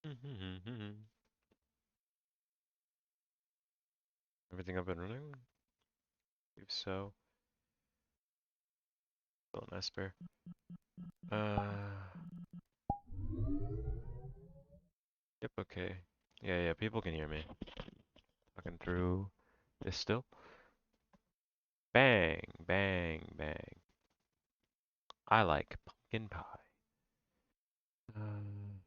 Everything up and running? If so, don't Esper. Yep, okay. Yeah, people can hear me. Fucking through this still. Bang, bang, bang. I like pumpkin pie. Um,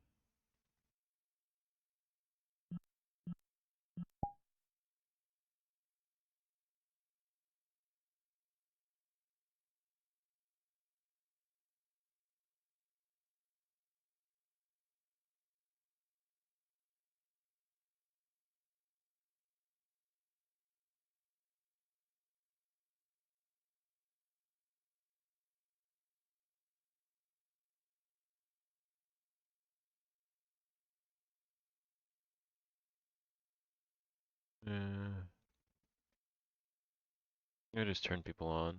uh, I just turn people on.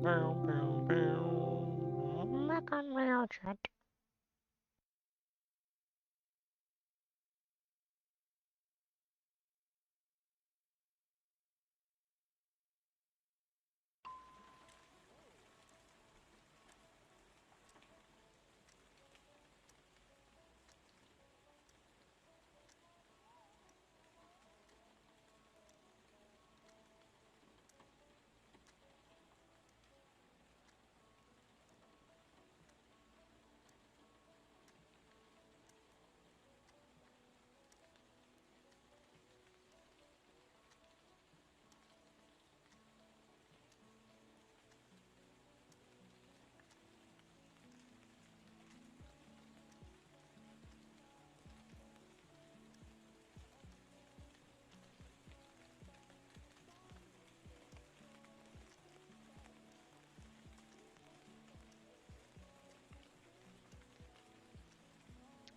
Bow, bow, bow. Back on rail chat.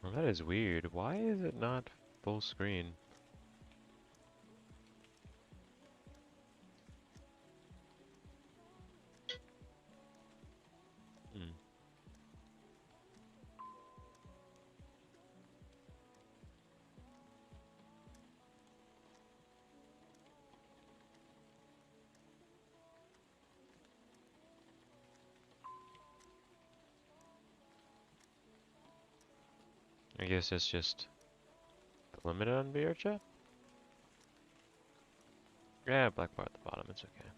Well, that is weird. Why is it not full screen? Hmm. I guess it's just limited on VR chat? Yeah, black bar at the bottom, it's okay.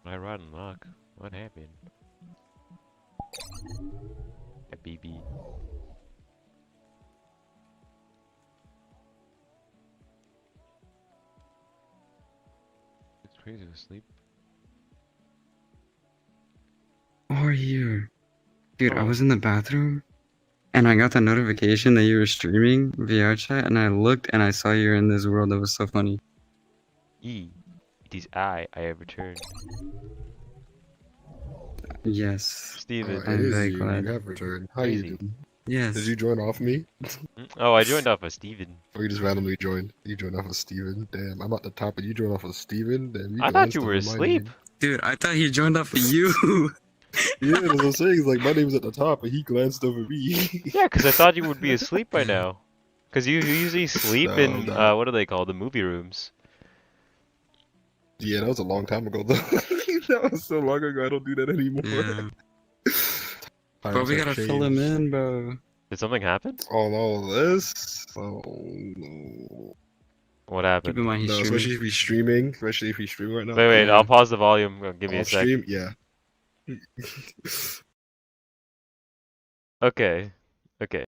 I ride and lock. What happened? A BB. It's crazy to sleep. How are you? Dude, I Oh, was in the bathroom and I got the notification that you were streaming VR chat and I looked and I saw you were in this world. That was so funny. E. It is I have returned. Yes, Steven. It I'm is very you. You glad. have returned. How you Crazy. doing? Did Yes. you join off me? Oh, I joined off of Steven. Or you just randomly joined? You joined off of Steven. Damn, I'm at the top and you joined off of Steven. Damn, you I thought you glanced were over my asleep. name. Dude, I thought he joined off of you. Yeah, that's what I'm saying. It's like my name's at the top and he glanced over me. Yeah, 'cause I thought you would be asleep by now. 'Cause you usually sleep No, I'm in, not. what do they call the movie rooms? Yeah, that was a long time ago though. That was so long ago. I don't do that anymore. Yeah. Bro, Times we have gotta fill him changed. in, bro. Did something happen? Oh no, this. Oh no. What Keep happened? in mind he's No, streaming. especially if he's streaming. Especially if he's streaming right now. Wait, I'll Yeah. pause the volume. Give me a Off sec. stream, yeah. Okay. Okay.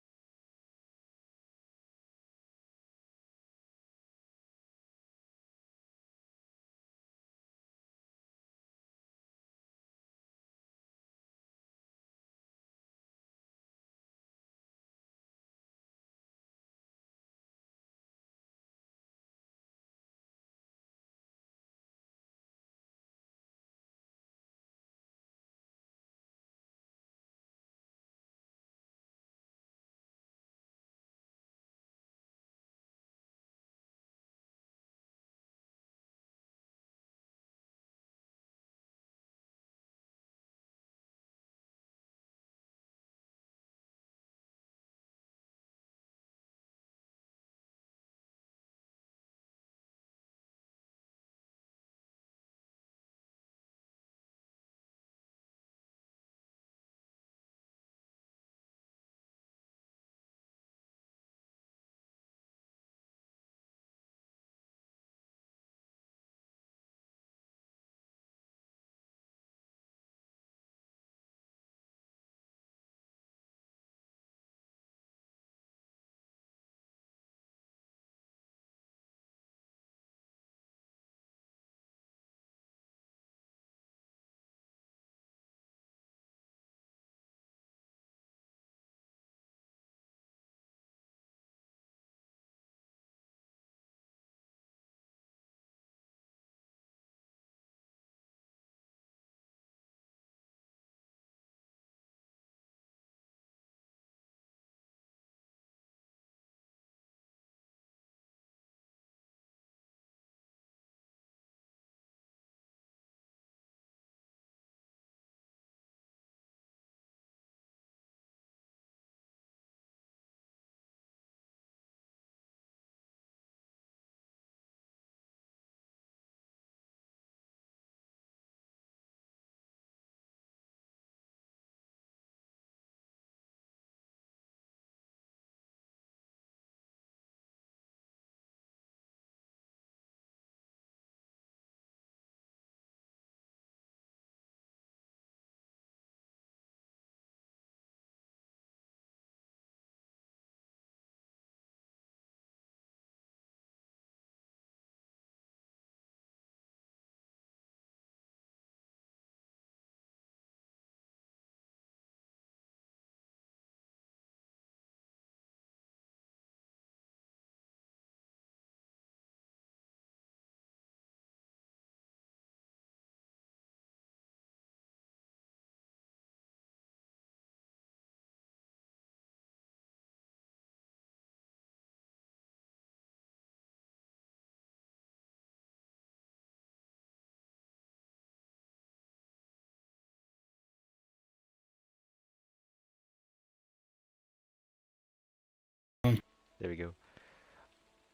There we go.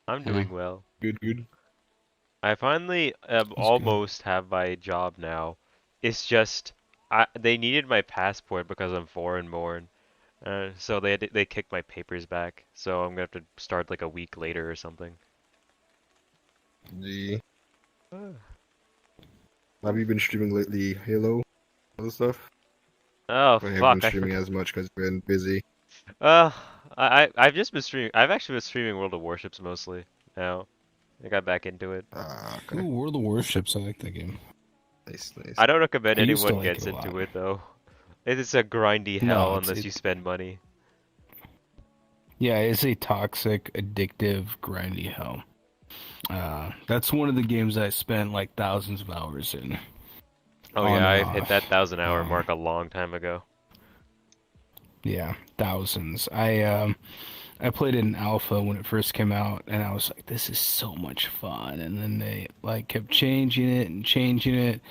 I'm Yeah. doing well. Good, good. I finally That's good. almost have my job now. It's just they needed my passport because I'm foreign born. So they kicked my papers back. So I'm gonna have to start like a week later or something. Gee. Ah. Have you been streaming lately, Halo? Other stuff? Oh Or have you been fuck, I streaming forgot. as much because you've been busy? Uh, I've just been streaming. I've actually been streaming World of Warships mostly now. I got back into it. Ah, Ooh, okay. World of Warships. I like that game. Nice, nice. I don't recommend I used to anyone like gets it a lot. into it though. It is a grindy No, hell it's unless you spend money. yeah, it's a toxic, addictive, grindy hell. That's one of the games I spent like thousands of hours in. Oh On yeah, and I've hit off. that 1,000 hour mark a long time ago. Yeah, thousands. I played it in alpha when it first came out, and I was like, "This is so much fun." And then they like kept changing it and changing it,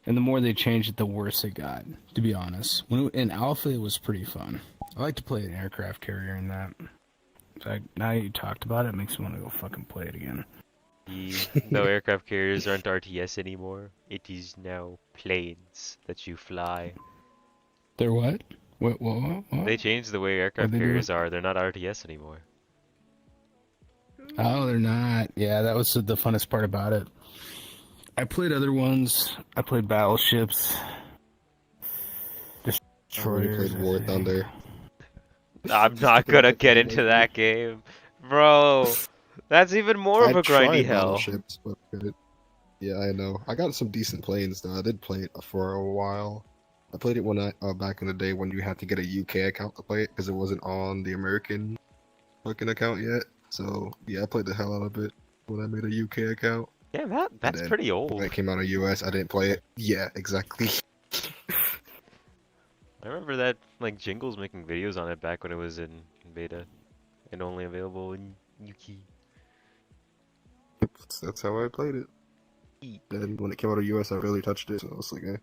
and the more they changed it, the worse it got. To be honest, in alpha, it was pretty fun. I like to play an aircraft carrier in that. In fact, now you talked about it, it makes me want to go fucking play it again. No aircraft carriers aren't RTS anymore. It is now planes that you fly. They're what? What? They changed the way What aircraft they doing? carriers are. They're not RTS anymore. Oh, they're not. Yeah, that was the funnest part about it. I played other ones. I played battleships, I already destroyers. played War Thunder. I'm not gonna get into that game. Bro, that's even more of I a grindy tried hell. battleships, but yeah, I know. I got some decent planes though. I did play it for a while. I played it when I back in the day when you had to get a UK account to play it because it wasn't on the American fucking account yet. So yeah, I played the hell out of it when I made a UK account. Yeah, And that's then pretty when old. it came out of US, I didn't play it. Yeah, exactly. I remember that like Jingles making videos on it back when it was in beta and only available in UK. That's how I played it. Then when it came out of US, I really touched it. So I was like, eh.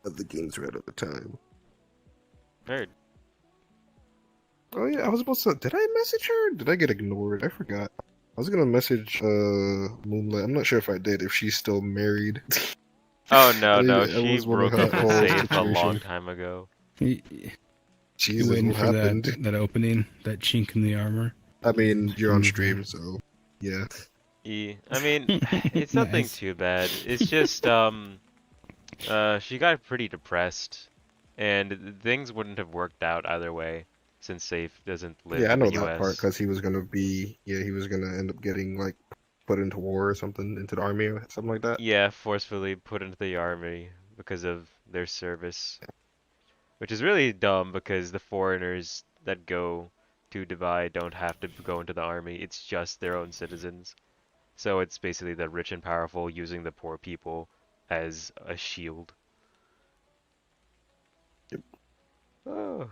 The games right at the time. Heard. Oh yeah, I was supposed to. Did I message her? Did I get ignored? I forgot. I was gonna message Moonlight. I'm not sure if I did. If she's still married. Oh no, I she was wondering broke how up that with whole Safe a long situation. time ago. You Jesus, waiting what for happened? that opening, that chink in the armor? I mean, you're on Okay. stream, so yeah. I mean, it's nothing Nice. too bad. It's just she got pretty depressed, and things wouldn't have worked out either way since Safe doesn't live Yeah, I in the know that part U.S. because he was gonna be. Yeah, he was gonna end up getting like put into war or something, into the army or something like that. Yeah, forcefully put into the army because of their service, which is really dumb because the foreigners that go to Dubai don't have to go into the army. It's just their own citizens. So it's basically the rich and powerful using the poor people as a shield. Yep. Oh.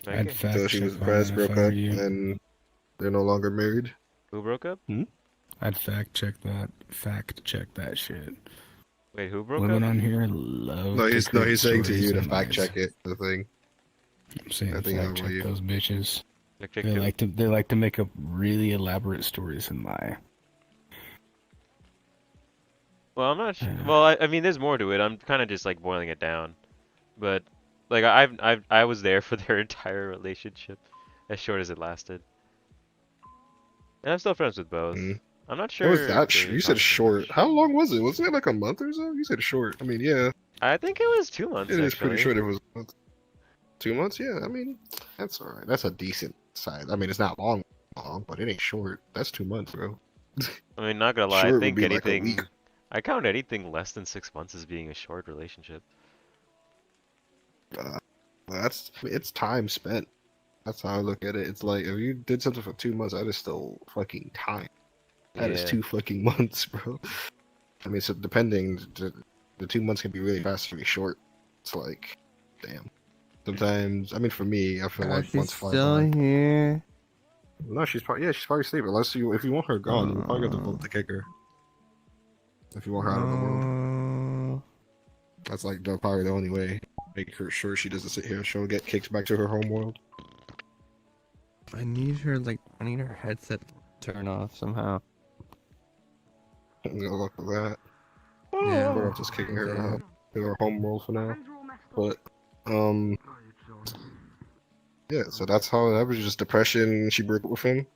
I'd Okay. fact So she check was on depressed, that if broke I were up, you. and they're no longer married. Who broke up? I'd fact check that. Fact check that shit. Wait, who broke Women up? on here love No, to he's create saying to stories you to and fact lies. check it. The thing. I'm saying I think how fact about check you? those bitches. Check They like to make up really elaborate stories and lie. Well, I'm not sure. Well, I mean, there's more to it. I'm kind of just like boiling it down. But like I was there for their entire relationship, as short as it lasted. And I'm still friends with both. Mm. I'm not What was sure if that? they You talk said about short. much. How long was it? Wasn't it like a month or so? You said short. I mean, yeah, I think it was 2 months it is pretty actually. short. It was 2 months. Yeah, I mean, that's all right. That's a decent size. I mean, it's not long, but it ain't short. That's 2 months, bro. I mean, not gonna lie, I Short would think be like a week. I count anything less than 6 months as being a short relationship. It's time spent. That's how I look at it. It's like if you did something for 2 months, that is still fucking time. That is Yeah. 2 fucking months, bro. I mean, so depending, the 2 months can be really fast, really short. It's like, damn. Sometimes, I mean, for me, I feel like she's months fly still by. here. No, she's probably asleep. Unless if you want her gone, you probably have to vote to kick her. If you want her out of the world, that's like probably the only way. Make her sure she doesn't sit here. She'll get kicked back to her home world. I need her headset to turn off somehow. I'm gonna look at that. Yeah. Or I'm just kicking her Okay. out to her home world for now. But um, yeah. So that's how that was just depression. She broke up with him.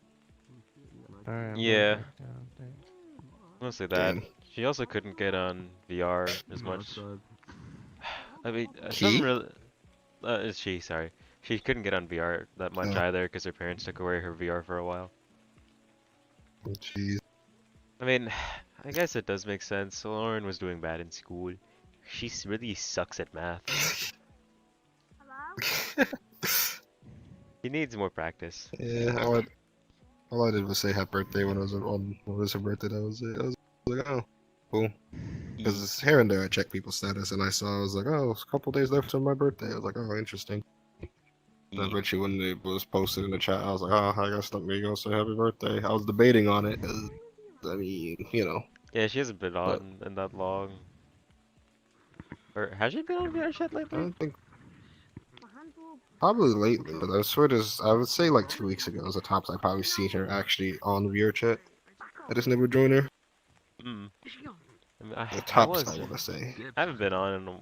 Alright, I'm going Yeah, back down. Thanks. mostly that. Damn. She also couldn't get on VR as much. I mean, some He? real. She, sorry. She couldn't get on VR that much Oh, either because her parents took away her VR for a while. jeez. I mean, I guess it does make sense. So Lauren was doing bad in school. She really sucks at math. She needs more practice. Yeah. All I did was say happy birthday when I was on when it was her birthday. That was it. I was like, oh, cool. Because here and there I check people's status and I saw I was like, oh, it's a couple days left till my birthday. I was like, oh, interesting. And I bet you when it was posted in the chat, I was like, oh, I guess let me go say happy birthday. I was debating on it. 'Cause, I mean, you know, Yeah, she hasn't been but on in that long. Or has she been on VR chat I lately? don't think probably lately. But I swear there's, I would say like 2 weeks ago was the tops I probably seen her actually on VR chat. I just never joined her. Hmm. I mean, The I tops was. I want to say. I haven't been on in a.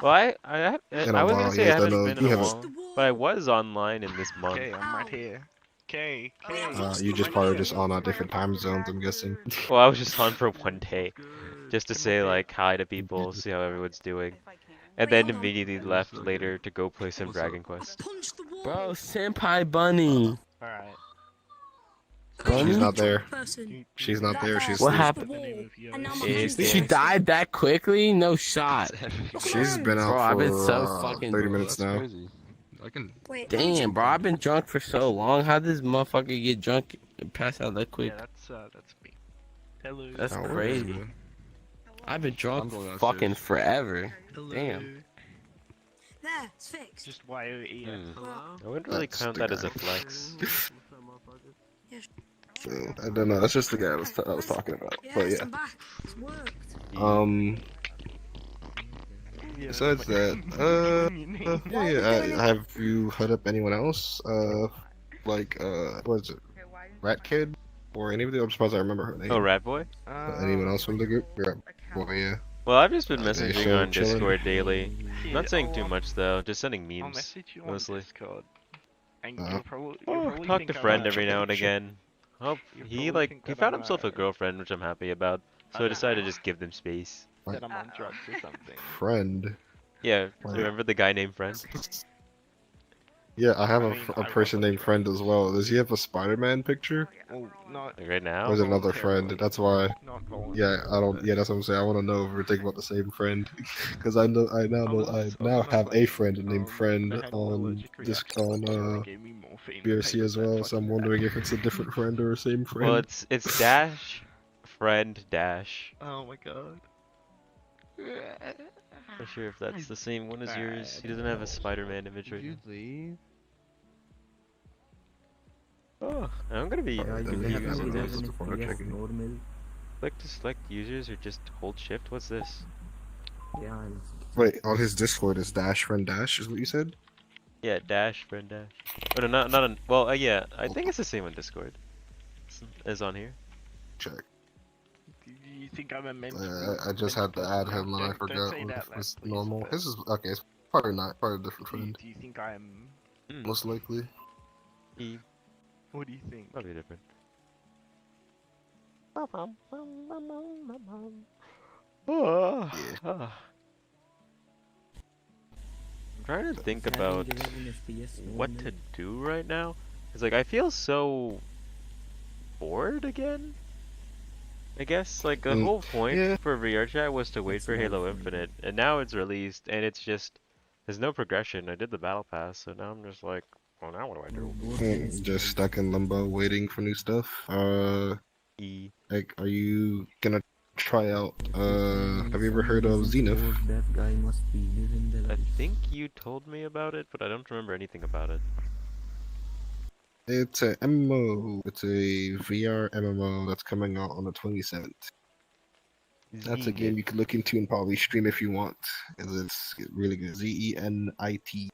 Well, In I a was gonna while, say I yes, I haven't know been in you a haven't. while, but I was online in this month. Okay, I'm right here. Okay, You just probably just on different time zones. I'm guessing. Well, I was just on for one day, just to say like hi to people, see how everyone's doing, and then immediately left later to go play some Dragon Quest. Bro, Senpai Bunny. alright. She's Bunny? not there. You- She's not there. She's What asleep. happened? the name of your- It's She the died that quickly? No shot. She's been out Bro, I've been for so fucking 30 minutes That's now. crazy. I can. Damn, bro, I've been drunk for so long. How does this motherfucker get drunk and pass out that quick? Yeah, that's me. Hello. That's Oh, crazy. man. I've been drunk I'm going fucking downstairs. forever. Hello. Damn. There, it's fixed. Just YOE. I wouldn't really That's count the that as a guy. flex. So, I don't know. That's just the guy I was talking about. But Yes, yeah. I'm back. It's worked. Besides that, have you heard up anyone else? What is it? Rat Kid? Or anybody? I'm surprised I remember her name. Oh, Rat Boy? Anyone else from the group? Yeah. Well, yeah. Well, I've just been They messaging show on chilling. Discord daily. Not saying too much though, just sending I'll memes message you on mostly. Discord. And Uh, you'll probably Talk to think I'm friend a- every now and again. Hope You'll he probably think he that found I'm himself a girlfriend, which I'm happy about. So I decided to just give them space. that I'm on drugs or something. Friend. Yeah, Like- remember the guy named Friend? Yeah, I have I mean, a I person was on named Friend as well. Does he have a Spider-Man picture? Well, not Like right Or now? is it another friend? That's why. not Yeah, I don't. Yeah, that's what I'm saying. I want to know if we're thinking about the same friend, because I know I now have a friend named Friend on this on BRC as well. So I'm wondering if it's a different friend or a same friend. Well, it's dash friend dash. Oh my god. Not sure if that's the same one as yours. He doesn't have a Spider-Man image right Did you now. leave? Oh, I'm gonna be Then we have that using one this. before checking. Click to select users or just hold shift. What's this? Wait, on his Discord is Dash Friend Dash, is what you said? Yeah, dash friend dash. Oh no, not on. Well, yeah, I think it's the same on Discord as on here. Check. Do you think I'm a mental? I just had to add him and I Don't forgot say what that, was please, normal. but This is okay. It's probably not. Probably a different do you, friend. do you think I'm? Most likely. What do you think? Probably different. Yeah. I'm trying to think about what to do right now. It's like I feel so bored again. I guess like the whole point yeah. for VR chat was to wait for Halo Infinite, and now it's released, and it's just there's no progression. I did the battle pass, so now I'm just like, well, now what do I do? Just stuck in limbo, waiting for new stuff. E. Like, are you gonna try out? Have you ever heard of Zenith? I think you told me about it, but I don't remember anything about it. It's a MMO. It's a VR MMO that's coming out on the 27th. That's a game you can look into and probably stream if you want, 'cause it's really good. Zenit.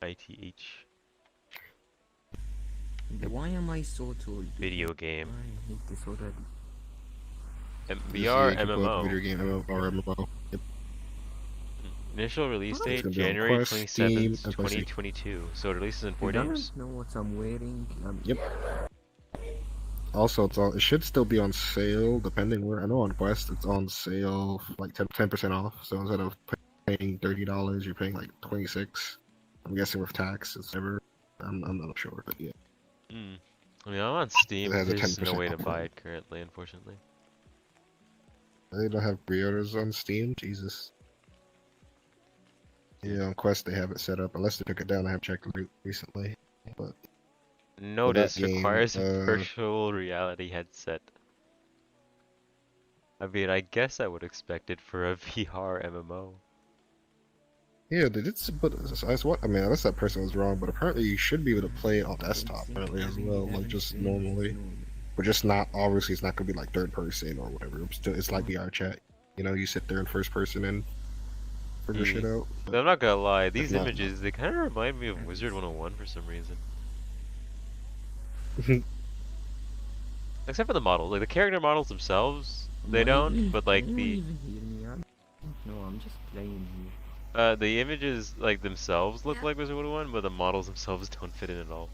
ITH. Why am I so told? Video game. I hate this already. This year VR you can put MMO. video game or MMO. Yep. Initial release It's date gonna be on January Quest, Steam, 27th, and PC. 2022. So it releases in You 4 don't days. know what I'm wearing. Yep. Also, it should still be on sale, depending where. I know on Quest it's on sale, like 10% off. So instead of paying $30, you're paying like 26. I'm guessing with tax, it's never. I'm not sure, but yeah, Hmm. I mean, I'm on Steam, it but has a there's no 10% way to off. buy it currently, unfortunately. They don't have pre-orders on Steam. Jesus. Yeah, on Quest they have it set up. Unless they took it down, I have checked recently. But for that Notice game, requires a virtual reality headset. I mean, I guess I would expect it for a VR MMO. yeah, they did. But what I mean, unless that person was wrong, but apparently you should be able to play it on desktop apparently as well, like just normally. But just not obviously it's not gonna be like third person or whatever. It's like VR chat. You know, you sit there in first person and figure shit out. But I'm not gonna lie, if these not- images, they kind of remind me of Wizard 101 for some reason. Except for the models, like the character models themselves, they don't, but like Can you the even hear me? No, I'm just playing here. the images like themselves look Yeah. like Wizard 101, but the models themselves don't fit in at all.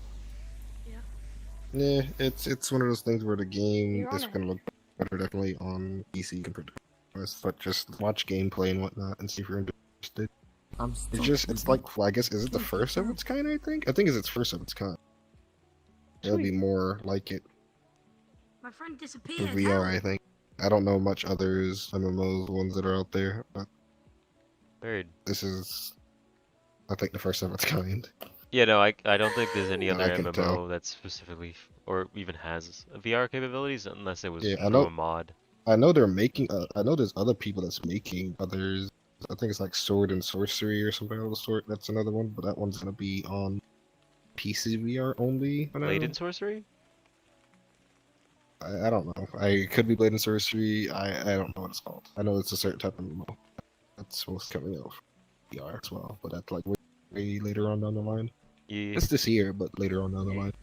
Yeah, it's one of those things where the game You're is on it. gonna look better definitely on PC compared to OS, but just watch gameplay and whatnot and see if you're interested. I'm It's stuck. just it's like well, I guess is it the first of its kind? I think it's its first of its kind. There'll be more like it My friend for disappeared. VR. I Help. think I don't know much others MMOs ones that are out there, but Weird. this is I think the first of its kind. Yeah, no, I don't think there's any I other can MMO tell. that specifically or even has VR capabilities unless it was Yeah, I through know. a mod. I know they're making. I know there's other people that's making others. I think it's like Sword and Sorcery or something of the sort. That's another one, but that one's gonna be on PC VR only. For now. Blade and Sorcery? I don't know. I could be Blade and Sorcery. I don't know what it's called. I know it's a certain type of MMO that's supposed to come out for VR as well, but that's like way later on down the line. Yeah. It's this year, but later on down the line.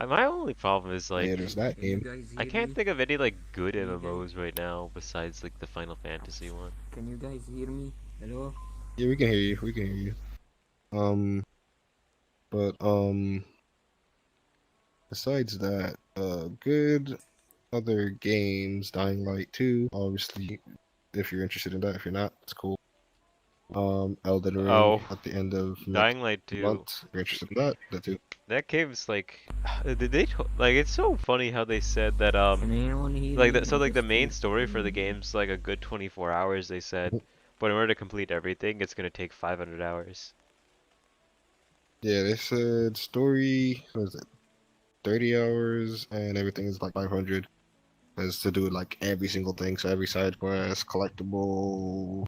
My only problem is like Yeah, there's that Can you game. guys I hear can't me? think of any like good Can you guys- MMOs right now besides like the Final Fantasy one. Can you guys hear me? Hello? Yeah, we can hear you. We can hear you. But besides that, good other games, Dying Light 2, obviously, if you're interested in that. If you're not, it's cool. Elden Ring Oh, at the end of next Dying Light 2. month. If you're interested in that too. That game's like, did they like? It's so funny how they said that Can anyone hear like me? so like the main Just story for the game's like a good 24 hours. They said, but in order to complete everything, it's gonna take 500 hours. Yeah, they said story, what is it, 30 hours, and everything is like 500. Is to do like every single thing, so every side quest, collectible,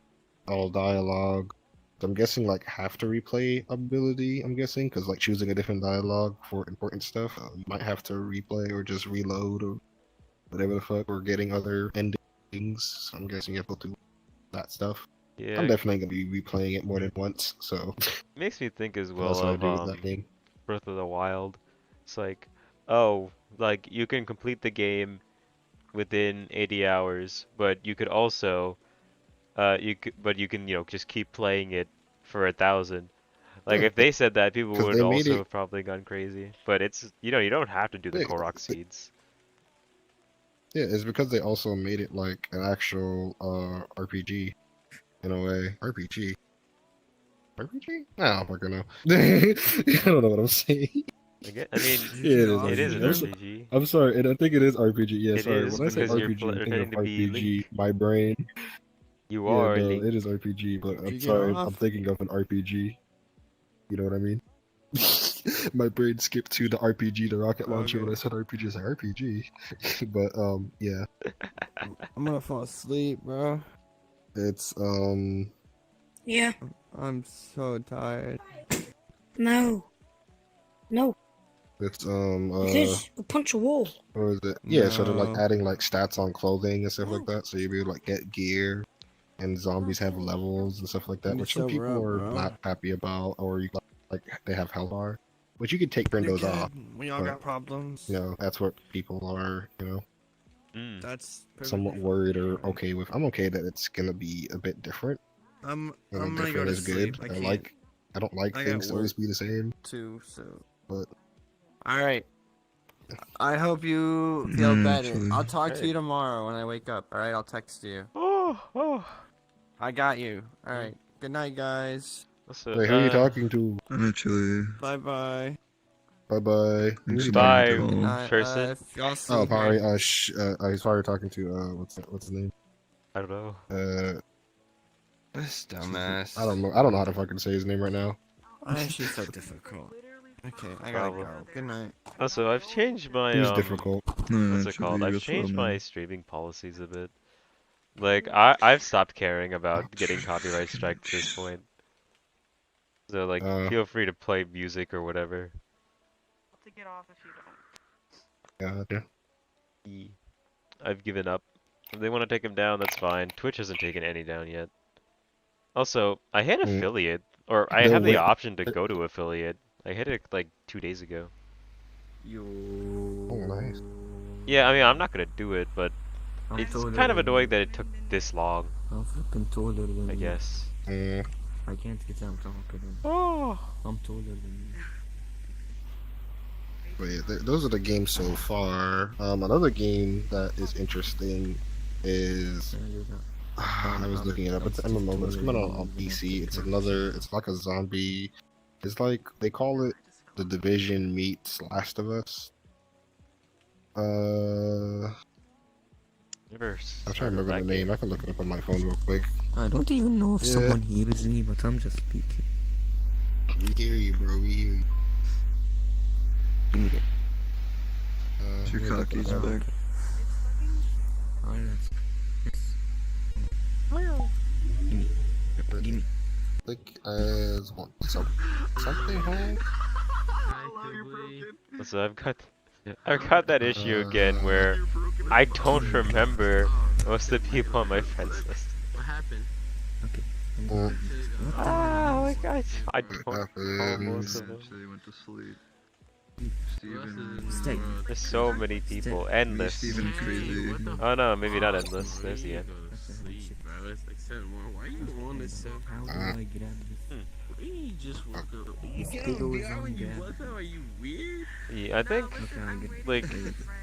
all dialogue. So I'm guessing like have to replay ability. I'm guessing because like choosing a different dialogue for important stuff, you might have to replay or just reload or whatever the fuck, or getting other endings. So I'm guessing you have to go through that stuff. Yeah, I'm definitely gonna be replaying it more than once, so makes me think as well that's what I of do with that game. Breath of the Wild. It's like, oh, like you can complete the game within 80 hours, but you could also, but you can, just keep playing it for 1,000. Like Yeah, if they said that, people 'cause would they made also it- have probably gone crazy. But it's, you don't have to do the Yeah, Korok seeds. Yeah, it's because they also made it like an actual RPG in a way. RPG? RPG? No, I'm not gonna. I don't know what I'm saying. I mean, Yeah, it is it is an RPG. RPG. I'm sorry, and I think it is RPG. Yeah, It sorry. is When I say because you're RPG, I'm thinking of pretending to be RPG. Link. My brain. You Yeah, are no, Link. it is RPG, but I'm Did you sorry. laugh? I'm thinking of an RPG. You know what I mean? My brain skipped to the RPG, the rocket launcher, Okay. when I said RPG. It's like RPG. But yeah, I'm gonna fall asleep, bro. it's Yeah. I'm so tired. No. No. it's It is. Go punch a wall. What was it? Yeah, so they're like No. adding like stats on clothing and stuff like Oh. that, so you'll be able to like get gear, and zombies have levels and stuff like that, You which some sober people up, are bro. not happy about, or you got like they have health bar, which you could turn those off. We all but, got problems. You know, that's what people are, Mm. That's somewhat perfectly worried or fine. okay with. I'm okay that it's gonna be a bit different. I'm And gonna go different to is good. sleep. I don't like I things got to always work. be the same. too. So. But All right. I hope you feel better. Actually. I'll talk to Hey. you tomorrow when I wake up. All right. I'll text you. Oh. I got you. All right. Good night, guys. Also, wait, who are you talking to? Actually. Bye bye. Bye bye. Thanks for Bye, taking the Good call. night. person. If y'all see Oh, me, Pari. He's probably talking to what's his name? I don't know. this dumbass. I don't know. I don't know how to fucking say his name right now. Why is she so difficult? Okay, I gotta Problem. go. Good night. Also, I've changed my He's difficult. No, what's it actually, called? I've that's what I changed my meant. streaming policies a bit. Like I've stopped caring about getting copyright strike at this point. So like, feel free to play music or whatever. To get off if you don't. Gotcha. I've given up. If they want to take him down, that's fine. Twitch hasn't taken any down yet. Also, I hit affiliate, or I No, have the wait. option to go to affiliate. I hit it like 2 days ago. Yo. Oh, nice. Yeah, I mean, I'm not gonna do it, but I'm it's taller kind of than annoying you. that it took this long, I'm flipping taller than I you. guess. I can't get down talking. Oh. I'm taller than you. But yeah, those are the games so far. Another game that is interesting is I was looking it up. It's MMO, but it's coming out on PC. It's like a zombie. It's like they call it The Division meets Last of Us. Never I'm trying to started remember the that name. game. I can look it up on my phone real quick. I don't even know if Yeah. someone hears me, but I'm just speaking. We hear you, bro. We hear you. Give me that. Chukakis Oh, back. oh, yes. Give me. Click as one. So something happened. So I've got that issue again where I don't remember most of the people on my friends list. What happened? Okay. Well, Ah, like I don't what recall most happens? of them. Actually went to sleep. Stay. There's so many people, endless. Steven crazy. Oh no, maybe not endless. There's the end. Sleep, bro. It's like 7 more. Why you on this stuff? How do I get out of this? We just woke up. Still is on When you gas. woke up, are you weird? Yeah, I think Okay, I get it. like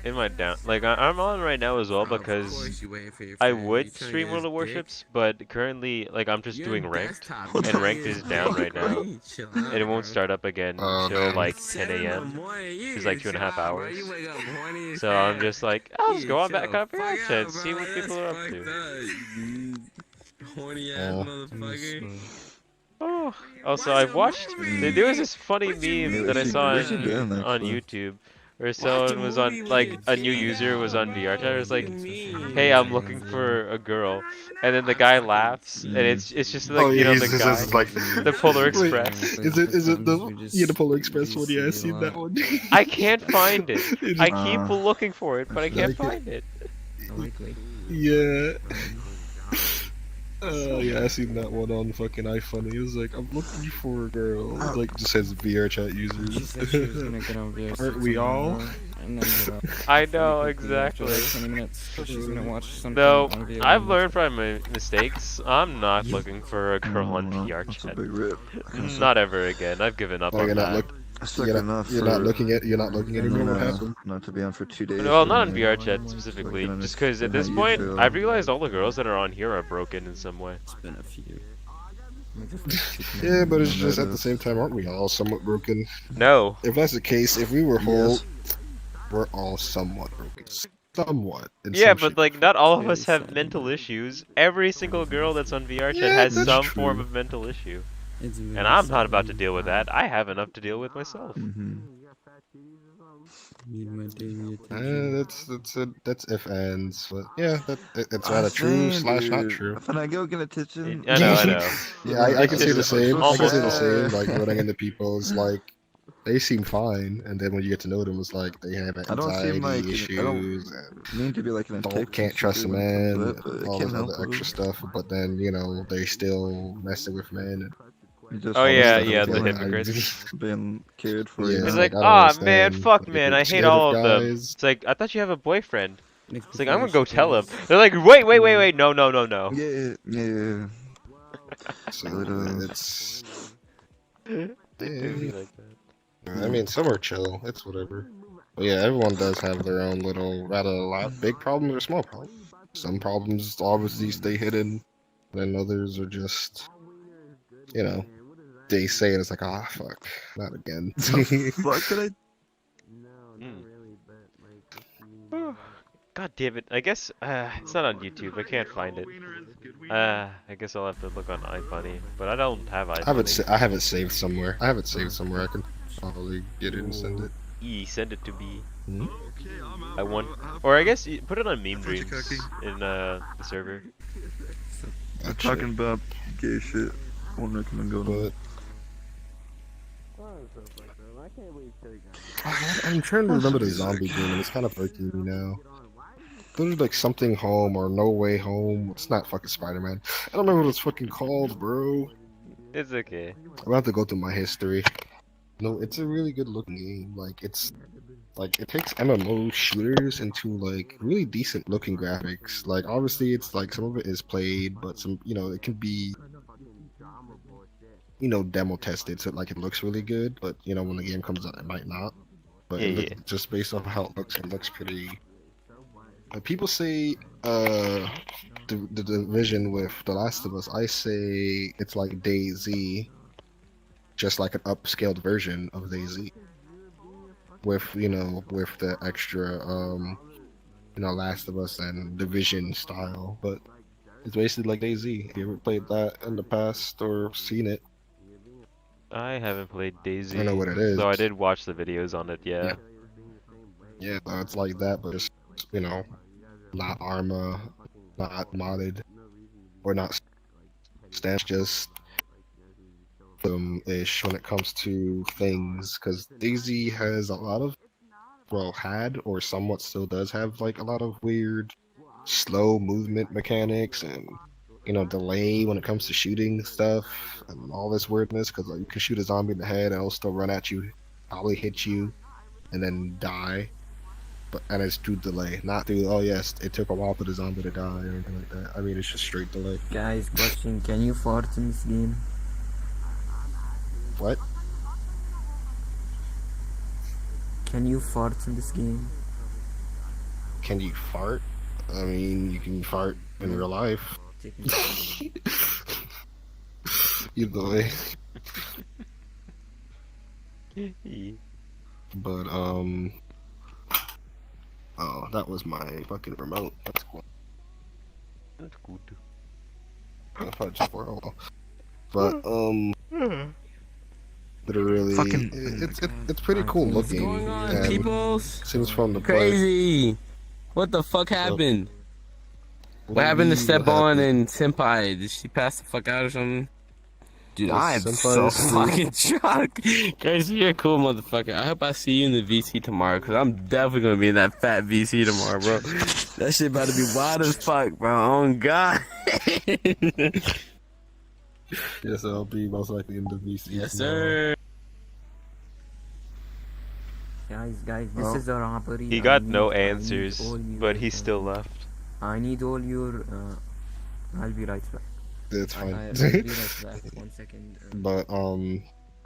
in my down, like I'm on right now as well Of because course you waiting for your I friend. You would trying to stream get World of his dick? Warships, but currently like I'm just You're doing in ranked, desktop. and You're ranked trying is to down get right now, his dick. Chill and it out, won't bro. start up again Oh, until man. like 10 7 in the a.m. morning, which is you like 2.5 chill out, bro. hours. You wake up horny as So I'm hell. just like, I'll just Yeah, go on chill back the up fuck React out, and bro. see what Like, people that's are up fucked to. up. Horny ass motherfucker. Oh, also I've watched. There was this funny meme that I saw Where's he been, on actually? YouTube where Watch a someone was on movie like with a your new kid user was out, on VR chat. It bro. was What like, do you mean? "Hey, I'm looking for a girl," and then the guy laughs, and it's just like Oh, you yeah, know he the says guy, it's like the Polar Wait, Express. is it the Polar Express one? Yeah, I seen that one. I can't find it. It I just- keep looking for it, but I can't like it. find it. Wait. Yeah. Yeah, I seen that one on fucking iFunny. It was like, I'm looking for a girl. It like just says VR chat She users. said she was gonna get on VR Aren't we all? and then get off I know pretty quickly after, like, exactly. 20 minutes, 'cause she's gonna watch something Though on VR. I've and learned from my mistakes. I'm not looking for a girl on VR That's a chat. big rip. Not ever again. I've given up Oh, on you're not that. look. That's like You're enough not for looking at. You're not looking anymore. What happened? not to be on for 2 days. Well, for not on me. VR chat specifically, Like, just because at how this you point, feel. I've realized all the girls that are on here are broken in some way. It's been a few. Yeah, but it's just at the same time, aren't we all somewhat broken? No. If that's the case, if we were whole, Yes. we're all somewhat broken. Somewhat. In Yeah, some but shape. like not all of us Very have sad. mental issues. Every single girl that's on VR chat Yeah, has that's some true. form of mental issue. It's And I'm not about to deal with that. I have enough to deal with myself. That's if ands, but yeah, it's rather true / not true. When I go get attention. I know. Yeah, I can say the same. I can say the Almost same. Like running into people is like they seem fine, and then when you get to know them, it's like they have I don't seem anxiety like I issues don't and mean to be like an can't trust a man, and all this can't other extra stuff. But then you know they still messing with men. And You just Oh want yeah, to stuff yeah, with the like hypocrites. being cared for, you yeah, It's know? like like, I don't ah man, understand. fuck Like man, you're I hate scared of all of them. guys. It's like, I thought you have a boyfriend. Next It's like, I'm before gonna go tell him. shipping. They're like, wait, no, no, no, no. Yeah, yeah. So But it's They do yeah. be like that. I mean, some are chill. It's whatever. But yeah, everyone does have their own little, rather a lot big problems or small problems. Some problems obviously stay hidden, and then others are just, you know, they say it, it's like, ah, fuck, not again. fuck did I? Hmm. God damn it. I guess it's not on YouTube. I can't find it. I guess I'll have to look on iFunny, but I don't have iFunny. I have it saved somewhere. I have it saved somewhere. I can probably get it and send it. Send it to me. Hmm? I want, or I guess you put it on Meme Dreams in the server. I'm talking about gay shit. I won't recommend going on. But I'm trying to remember the zombie game, and it's kind of breaking me now. There's like something home or no way home. It's not fucking Spider-Man. I don't remember what it's fucking called, bro. It's okay. I'm about to go through my history. No, it's a really good looking game. Like it's like it takes MMO shooters into like really decent looking graphics. Like obviously it's like some of it is played, but some it can be demo tested so like it looks really good, but when the game comes out it might not. But Yeah. just based off how it looks pretty. People say the division with The Last of Us. I say it's like DayZ, just like an upscaled version of DayZ, with with the extra Last of Us and Division style. But it's basically like DayZ. If you ever played that in the past or seen it, I haven't played DayZ, I know what it is. though I did watch the videos on it. Yeah. Yeah, so it's like that, but just not Arma, not modded, or not stamps, just ish when it comes to things, because DayZ has a lot of, had or somewhat still does have like a lot of weird, slow movement mechanics and delay when it comes to shooting stuff and all this weirdness. Because you can shoot a zombie in the head and it'll still run at you, probably hit you, and then die. And it's through delay, not through, oh yes, it took a while for the zombie to die or anything like that. I mean, it's just straight delay. Guys, question, can you fart in this game? What? Can you fart in this game? Can you fart? I mean, you can fart in real life. Either way. But, oh, that was my fucking remote. That's cool. That's good. I'll probably just for a while. But, literally, it's pretty cool What's looking. going on, and peoples? seems fun to play. Crazy. What the fuck happened? What happened to Step On and Senpai? Did she pass the fuck out or something? Dude, I am so fucking drunk. Crazy, you're a cool motherfucker. I hope I see you in the VC tomorrow, because I'm definitely going to be in that fat VC tomorrow, bro. That shit about to be wild as fuck, bro. Oh, God. Yes, I'll be most likely in the VC. Yes, sir. Guys, this is a robbery. He got no answers, but he still left. I need all your. I'll be right back. It's fine. I'll be right back. 1 second. But I'm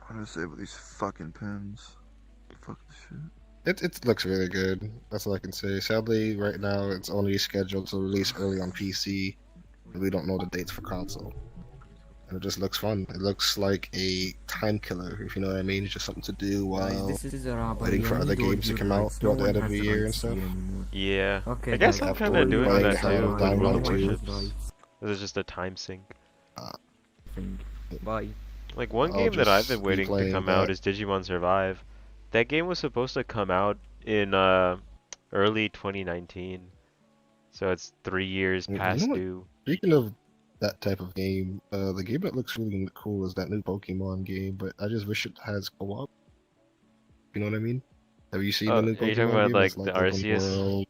gonna save with these fucking pins. Fuck this shit. it looks really good. That's all I can say. Sadly, right now it's only scheduled to release early on PC. We don't know the dates for console. And it just looks fun. It looks like a time killer, if you know what I mean. It's just something to do while This is a robbery. waiting for I other need all games to your come out rights. throughout No the end one of the has year and rights stuff. here anymore. Yeah. Okay, I guess guys, I'm kind of doing like that how too Dying with Light World 2. Warships. This is just a time sink. Bye. Like one I'll game that I've just been be waiting to playing come that. out is Digimon Survive. That game was supposed to come out in early 2019. So it's 3 years You know past what? due. Speaking of that type of game, the game that looks really cool is that new Pokemon game, but I just wish it has co-op. You know what I mean? Have you seen the new Are you talking Pokemon about game? like It's the like open Arceus? world.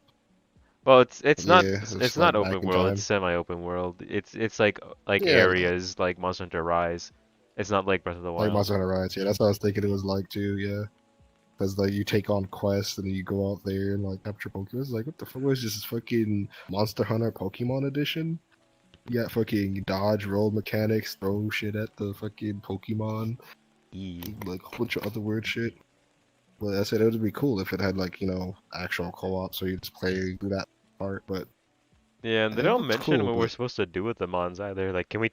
Well, it's not Yeah, it's it's not like open back in world. time. It's semi-open world. It's like Yeah, areas like Monster Hunter Rise. It's not like Breath of the Like Wild. Monster Hunter Rise. Yeah, that's what I was thinking it was like too. Yeah, because like you take on quests and then you go out there and like capture Pokemon. It's like what the fuck was this fucking Monster Hunter Pokemon edition? You got fucking dodge roll mechanics, throw shit at the fucking Pokemon, like a bunch of other weird shit. But I said it would be cool if it had like actual co-op, so you just play through that part. But Yeah, and they it don't looks mention cool. what we're But supposed to do with the Mons either. Like, can we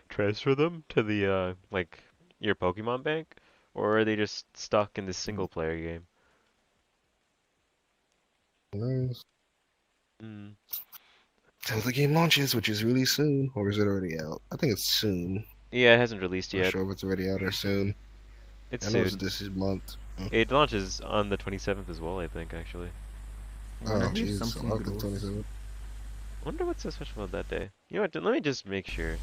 transfer them to the like your Pokemon bank, or are they just stuck in the single player game? Mm. until the game launches, which is really soon, or is it already out? I think it's soon. Yeah, it hasn't released Not yet. sure if it's already out or soon. It's I know soon. this is month. It launches on the 27th as well, I think, actually. Wanna Oh hear jeez, something August gross? 27th. Wonder what's so special about that day. You know what? Let me just make sure.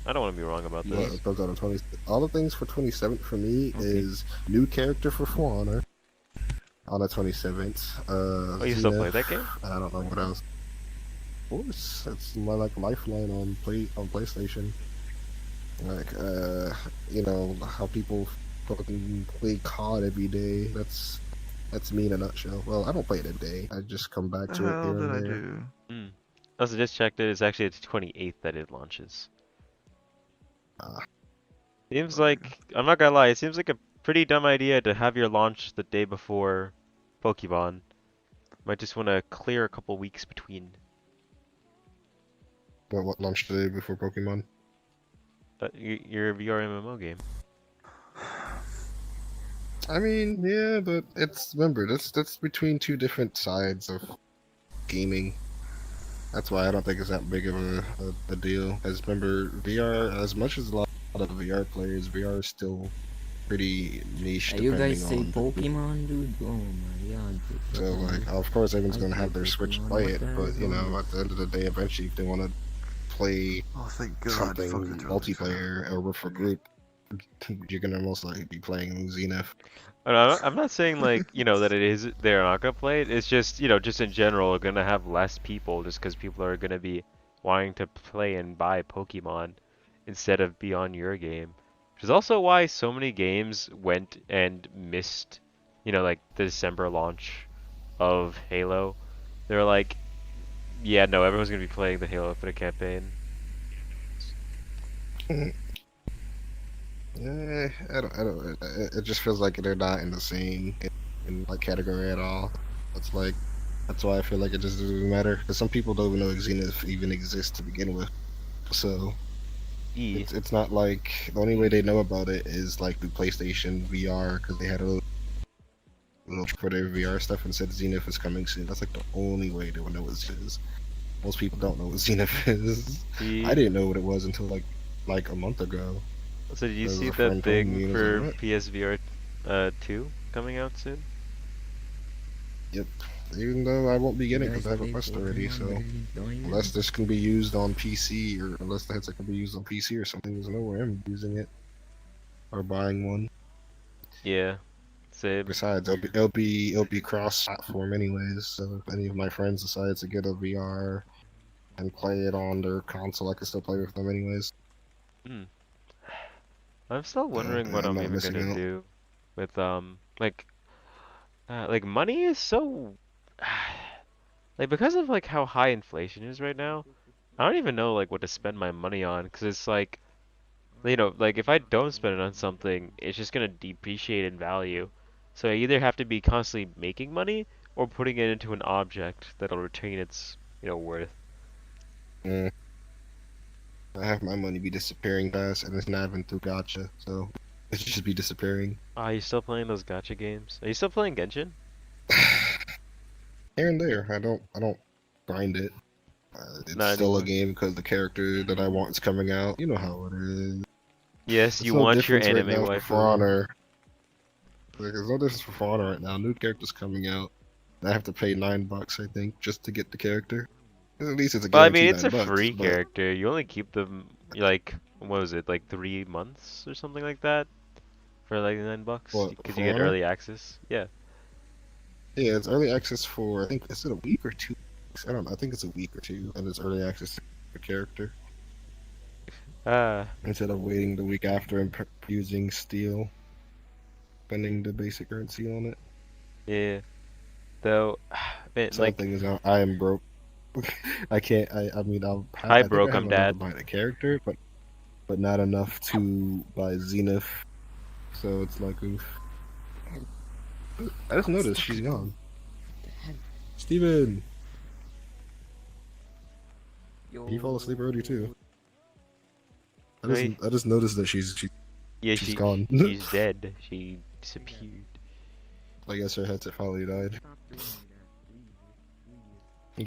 I don't want to be wrong about Yeah. Well, this. it comes out on 20. All the things for 27th for me Okay. is new character for For Honor on the 27th. Oh, you still play that game? I don't know what else. Of course, it's my like lifeline on PlayStation. Like how people fucking play COD every day. That's me in a nutshell. Well, I don't play it every day. I just come back The to it hell here did and I there. do? Hmm. Also, just checked it. It's actually the 28th that it launches. Ah, Seems There we go. like, I'm not gonna lie, it seems like a pretty dumb idea to have your launch the day before Pokemon. Might just want to clear a couple weeks between. what launched today before Pokemon? Your VR MMO game. I mean, yeah, but it's remember that's between two different sides of gaming. That's why I don't think it's that big of a deal. As remember, VR, as much as a lot of VR players, VR is still pretty niche You guys depending say on. Pokemon, dude? Oh my god. Dude. So like, of course, everyone's I gonna play have their Switch Pokemon, play what it, the hell but is you wrong know, with at the end of the day, eventually, if they want to play Oh, thank God. something Fuck, it's early, multiplayer or for group, you're gonna most likely be playing Zenith. I'm not saying like, that it is they're not gonna play it. It's just, just in general, gonna have less people just because people are gonna be wanting to play and buy Pokemon instead of be on your game. Which is also why so many games went and missed, like the December launch of Halo. They're like, yeah, no, everyone's gonna be playing the Halo Infinite campaign. I don't. It just feels like they're not in the same like category at all. It's like that's why I feel like it just doesn't matter because some people don't even know Xenith even exists to begin with. So E. it's not like the only way they know about it is like through PlayStation VR because they had a little for their VR stuff and said Zenith is coming soon. That's like the only way they would know what it is. Most people don't know what Zenith is. I E. didn't know what it was until like a month ago. So did you There was see a the friend told thing me and I was for like, what? PSVR 2 coming out soon? Yep. Even though I won't be You getting it guys because I have a play Quest already, Pokemon, so but you don't even. unless this can be used on PC or unless the headset can be used on PC or something, there's no way I'm using it or buying one. Yeah. Same. Besides, it'll be cross-platform anyways. So if any of my friends decide to get a VR and play it on their console, I can still play with them anyways. Hmm. I'm still wondering what I'm I'm not even missing gonna out. do with like money is so like because of like how high inflation is right now. I don't even know like what to spend my money on because it's like like if I don't spend it on something, it's just gonna depreciate in value. So I either have to be constantly making money or putting it into an object that'll retain its worth. Mm. I have my money be disappearing fast, and it's not even through gacha, so it should just be disappearing. Are you still playing those gacha games? Are you still playing Genshin? Here and there, I don't grind it. It's Not still a anymore. game because the character that I want is coming out. You know how it is. Yes, There's you no want your difference right anime now for For waifu. Honor. Like, there's no difference for For Honor right now. New character's coming out. I have to pay $9, I think, just to get the character. 'Cause at least it's a Well, I mean, guaranteed it's a $9, free but character. You only keep them like what was it, like 3 months or something like that for like $9 what because you For get Honor? early access. Yeah. Yeah, it's early access for I think is it a week or 2 weeks? I don't know. I think it's a week or two, and it's early access to the character. Uh, instead of waiting the week after and using steel, spending the basic currency on it. yeah. Though, man, Sad like, thing is, I am broke. I can't. I mean, I I think I broke have 'em, enough to Dad. buy the character, but not enough to buy Zenith. So it's like, oof. I just noticed she's gone. Steven! He fall asleep already too. No, he, I just noticed that yeah, she's gone. she's dead. She disappeared. I guess her headset finally died.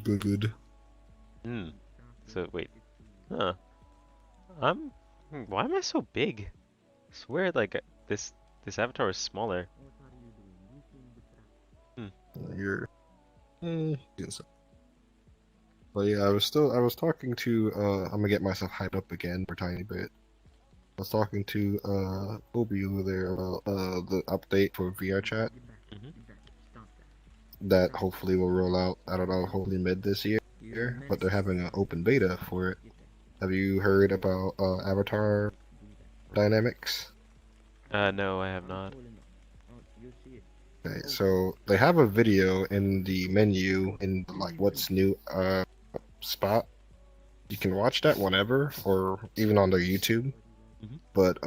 Good, good. Hmm. So wait. Huh. I'm. Why am I so big? I swear, like this avatar is smaller. Hmm. You're. Yes. But yeah, I was talking to, I'm gonna get myself hyped up again for a tiny bit. I was talking to, Obi over there about, the update for VR chat Mhm. that hopefully will roll out, I don't know, hopefully mid this year, but they're having an open beta for it. Have you heard about, avatar dynamics? No, I have not. Okay, so they have a video in the menu in like what's new, spot. You can watch that whenever, or even on their YouTube. Mhm. But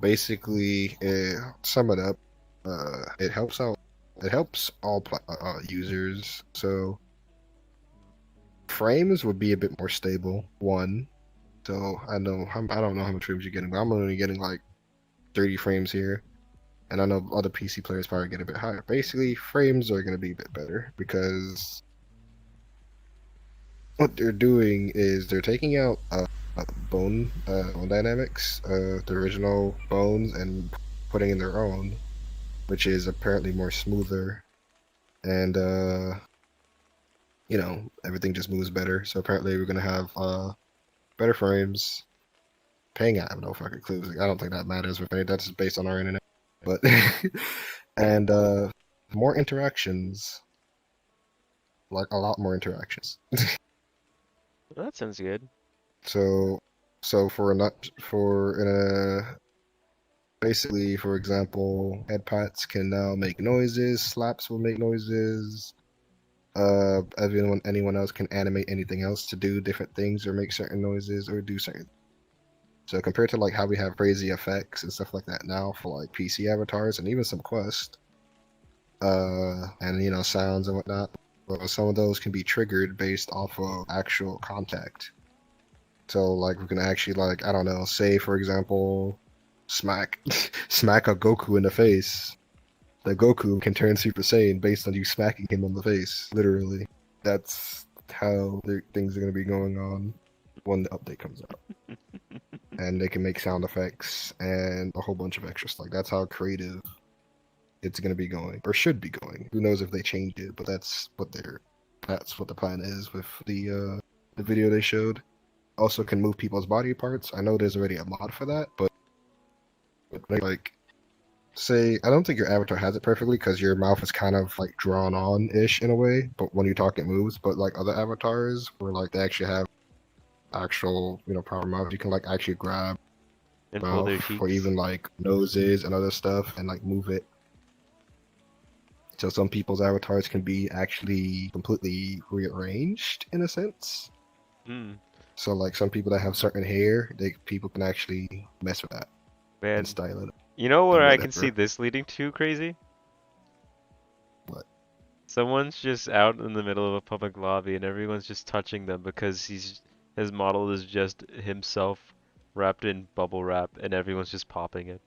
basically, sum it up, it helps out. It helps all users. So frames would be a bit more stable. One. So I don't know how much frames you're getting, but I'm only getting like 30 frames here, and I know other PC players probably get a bit higher. Basically, frames are going to be a bit better because what they're doing is they're taking out bone dynamics, the original bones, and putting in their own, which is apparently more smoother, and everything just moves better. So apparently we're gonna have better frames. Paying, I have no fucking clues. I don't think that matters. With any, that's just based on our internet, but and more interactions, like a lot more interactions. Well, that sounds good. So, for a nut for in a basically, for example, headpats can now make noises. Slaps will make noises. Anyone else can animate anything else to do different things or make certain noises or do certain. So compared to like how we have crazy effects and stuff like that now for like PC avatars and even some Quest, and sounds and whatnot. Well, some of those can be triggered based off of actual contact. So like we can actually like I don't know, say for example, smack smack a Goku in the face. The Goku can turn Super Saiyan based on you smacking him on the face. Literally, that's how things are gonna be going on when the update comes out. And they can make sound effects and a whole bunch of extra stuff. That's how creative it's gonna be going, or should be going. Who knows if they change it? But that's what the plan is with the video they showed. Also can move people's body parts. I know there's already a mod for that, but like say I don't think your avatar has it perfectly because your mouth is kind of like drawn on ish in a way, but when you talk it moves. But like other avatars where like they actually have actual proper mouth, you can like actually grab And pull mouth their or cheeks. even like noses and other stuff and like move it. So some people's avatars can be actually completely rearranged in a sense. Hmm. So like some people that have certain hair, people can actually mess with that Man, and style it you know and where I can see whatever. this leading to, crazy? But Someone's just out in the middle of a public lobby and everyone's just touching them because his model is just himself wrapped in bubble wrap and everyone's just popping it.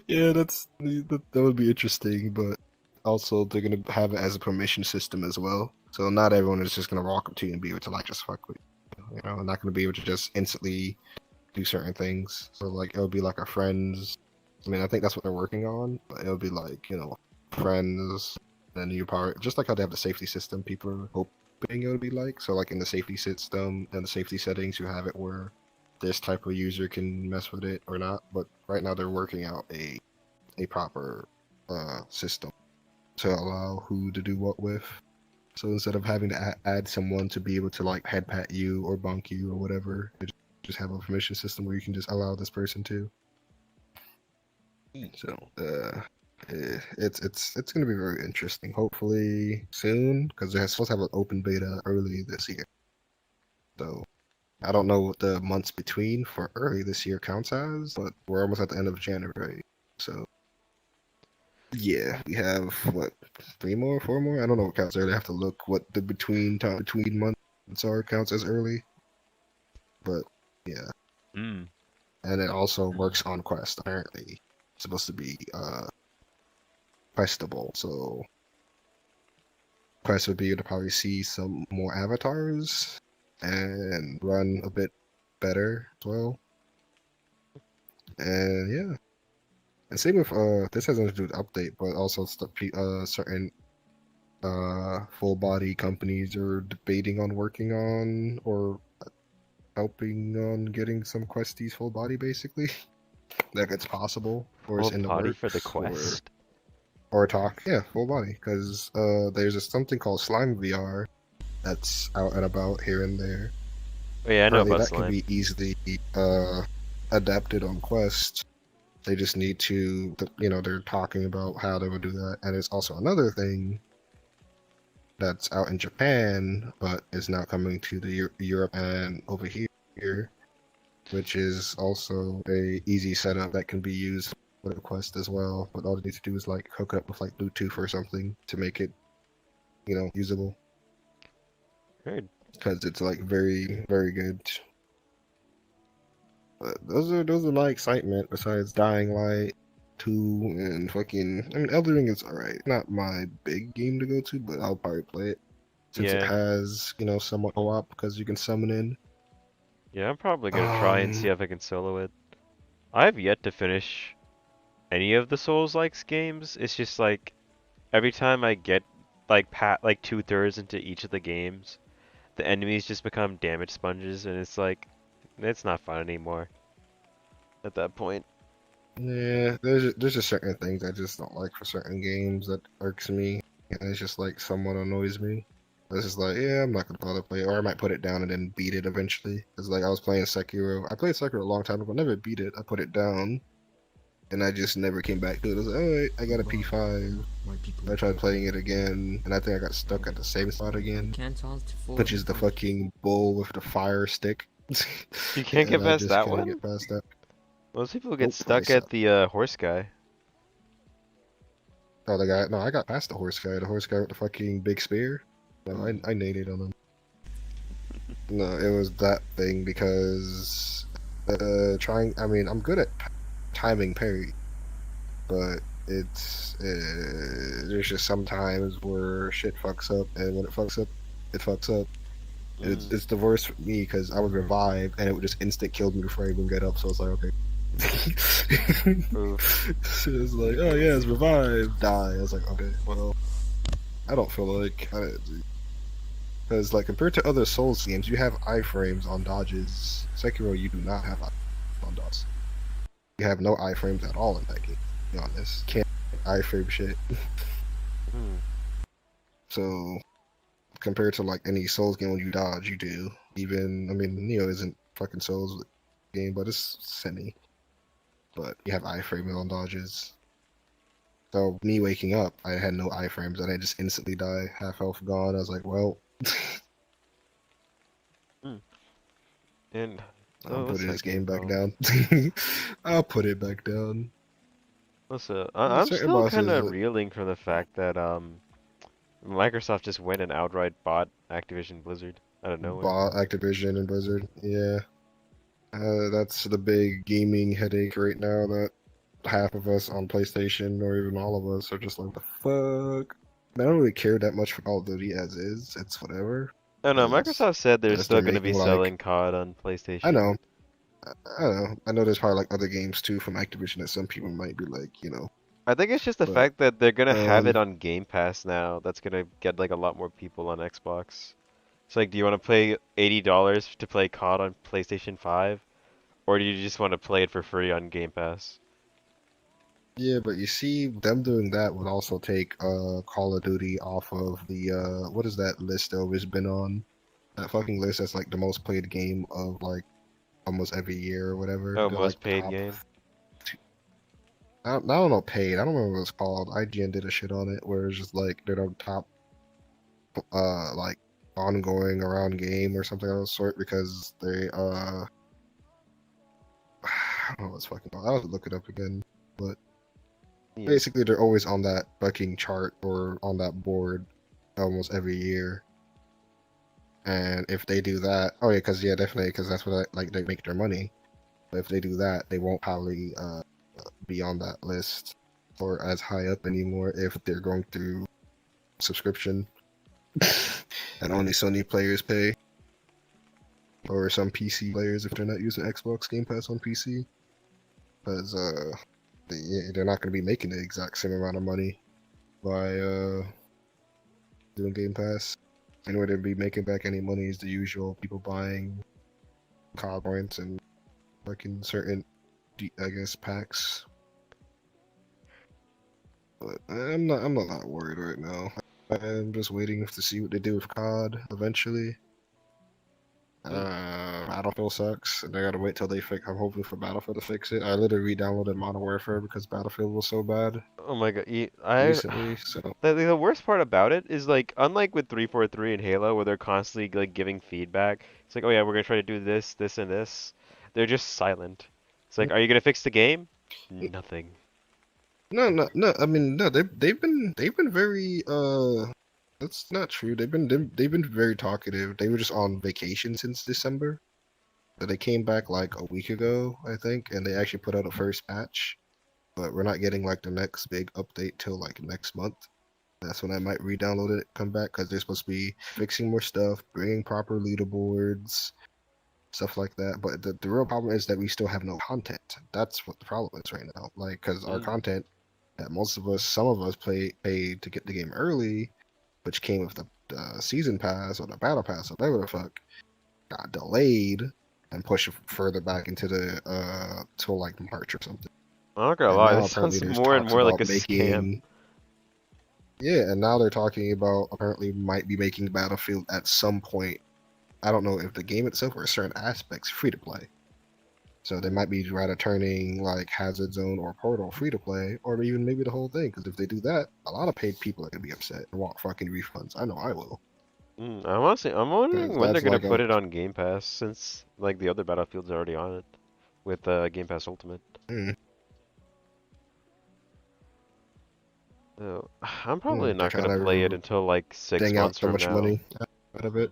yeah, that would be interesting, but also they're gonna have it as a permission system as well. So not everyone is just gonna walk up to you and be able to like just fuck with you. Not gonna be able to just instantly do certain things. So like it'll be like a friends. I mean, I think that's what they're working on. But it'll be like friends, and you part just like how they have the safety system. People are hoping it'll be like so. Like in the safety system and the safety settings, you have it where this type of user can mess with it or not. But right now they're working out a proper system to allow who to do what with. So instead of having to add someone to be able to like head pat you or bonk you or whatever, you just have a permission system where you can just allow this person to. So it's gonna be very interesting. Hopefully soon, because they're supposed to have an open beta early this year. So I don't know what the months between for early this year counts as, but we're almost at the end of January. So yeah, we have what 3 more, 4 more? I don't know what counts early. I have to look what the between months are counts as early. But yeah. Mm. And it also works on Quest, apparently. It's supposed to be questable, so Quest would be able to probably see some more avatars and run a bit better as well. And yeah. And same with this has nothing to do with update, but also certain full body companies are debating on working on or helping on getting some questies full body basically. Like it's possible or it's Full in the body works for the quest? or talk. Yeah, full body. Because there's something called Slime VR that's out and about here and there. Oh yeah, I know Apparently about that can slime. be easily adapted on Quest. They just need to, they're talking about how they would do that. And it's also another thing that's out in Japan, but is now coming to the Europe and over here, which is also a easy setup that can be used with a Quest as well. But all you need to do is like hook it up with like Bluetooth or something to make it, usable. Heard. Because it's like very, very good. But those are my excitement. Besides Dying Light 2 and fucking, I mean, Elden Ring is alright. Not my big game to go to, but I'll probably play it since it Yeah. has, somewhat co-op because you can summon in. Yeah, I'm probably gonna try and see if I can solo it. I've yet to finish any of the Souls-likes games. It's just like every time I get like 2/3 into each of the games, the enemies just become damage sponges, and it's like it's not fun anymore at that point. Yeah, there's just certain things I just don't like for certain games that irks me, and it's just like somewhat annoys me. It's just like, yeah, I'm not gonna bother play it, or I might put it down and then beat it eventually. It's like I was playing Sekiro. I played Sekiro a long time ago, never beat it. I put it down, and I just never came back to it. I was like, alright, I got a P5. I tried playing it again, and I think I got stuck at the same spot again, which is the fucking bull with the fire stick. You can't get And I past just that couldn't one? get past that. Most people get Nope, stuck I at the horse guy. Oh, the guy. No, I got past the horse guy. The horse guy with the fucking big spear. No, I naded on him. No, it was that thing because I mean, I'm good at timing parry, but there's just sometimes where shit fucks up, and when it fucks up, it fucks up. It's the worst for me because I would revive and it would just instant kill me before I even get up. So it's like, okay. So it's like, oh yeah, it's revive, die. I was like, okay, well, I don't feel like because like compared to other Souls games, you have iframes on dodges. Sekiro, you do not have iframes on dodges. You have no iframes at all in that game. To be honest, can't iframe shit. So compared to like any Souls game when you dodge, you do. Even I mean, Neo isn't fucking Souls game, but it's semi. But you have iframes on dodges. So me waking up, I had no iframes and I just instantly die, half health gone. I was like, well, And I'm what's putting that this game back called? down. I'll put it back down. Listen, I'm Certain still kind bosses, of reeling from the fact that Microsoft just went and outright bought Activision Blizzard out of nowhere. bought Activision and Blizzard. Yeah, that's the big gaming headache right now. That half of us on PlayStation, or even all of us, are just like, the fuck. I don't really care that much for Call of Duty as is. It's whatever. Oh no, Microsoft said they're Unless still they're going to be making selling COD on PlayStation. I know. I know. I know there's probably like other games too from Activision that some people might be like, I think it's just the But, fact that they're gonna have it on Game Pass now. That's gonna get like a lot more people on Xbox. It's like, do you want to pay $80 to play COD on PlayStation 5, or do you just want to play it for free on Game Pass? Yeah, but you see, them doing that would also take Call of Duty off of the what is that list they've always been on? That fucking list that's like the most played game of like almost every year or whatever. Oh, They're like most paid top. game. I don't know paid. I don't remember what it's called. IGN did a shit on it where it's just like they're the top like ongoing around game or something of the sort because they I don't know what's fucking called. I'll have to look it up again. But Yeah. basically they're always on that fucking chart or on that board almost every year. And if they do that, oh yeah, because yeah, definitely, because that's what like they make their money. But if they do that, they won't probably be on that list or as high up anymore if they're going through subscription and only Sony players pay, or some PC players if they're not using Xbox Game Pass on PC, because they're not going to be making the exact same amount of money by doing Game Pass. In order to be making back any money is the usual people buying COD points and fucking certain, I guess, packs. But I'm not that worried right now. I'm just waiting to see what they do with COD eventually. Battlefield sucks, and I gotta wait till they fix. I'm hoping for Battlefield to fix it. I literally re-downloaded Modern Warfare because Battlefield was so bad Oh my god, recently. So the worst part about it is like unlike with 343 and Halo where they're constantly like giving feedback. It's like, oh yeah, we're gonna try to do this, this, and this. They're just silent. It's like, are you gonna fix the game? Nothing. no. I mean, no. They've been very That's not true. They've been very talkative. They were just on vacation since December. So they came back like a week ago, I think, and they actually put out a first patch. But we're not getting like the next big update till like next month. That's when I might re-download it, come back, because they're supposed to be fixing more stuff, bringing proper leaderboards, stuff like that. But the real problem is that we still have no content. That's what the problem is right now. Like, because our Mm. content that some of us paid to get the game early, which came with the season pass or the battle pass or whatever the fuck, got delayed and pushed further back into the till like March or something. I'm not gonna And lie, now this apparently sounds there's more and talks more like about a scam. making. Yeah, and now they're talking about apparently might be making Battlefield at some point. I don't know if the game itself or certain aspects free to play. So they might be rather turning like Hazard Zone or Portal free to play, or even maybe the whole thing. Because if they do that, a lot of paid people are gonna be upset and want fucking refunds. I know I will. I'm wondering Because when they're that's gonna like put it on Game Pass since like the other Battlefield's already on it with Game Pass Ultimate. mm, Oh, I'm probably they're not trying gonna play it to until like 6 ding out months so from much now. money out of it.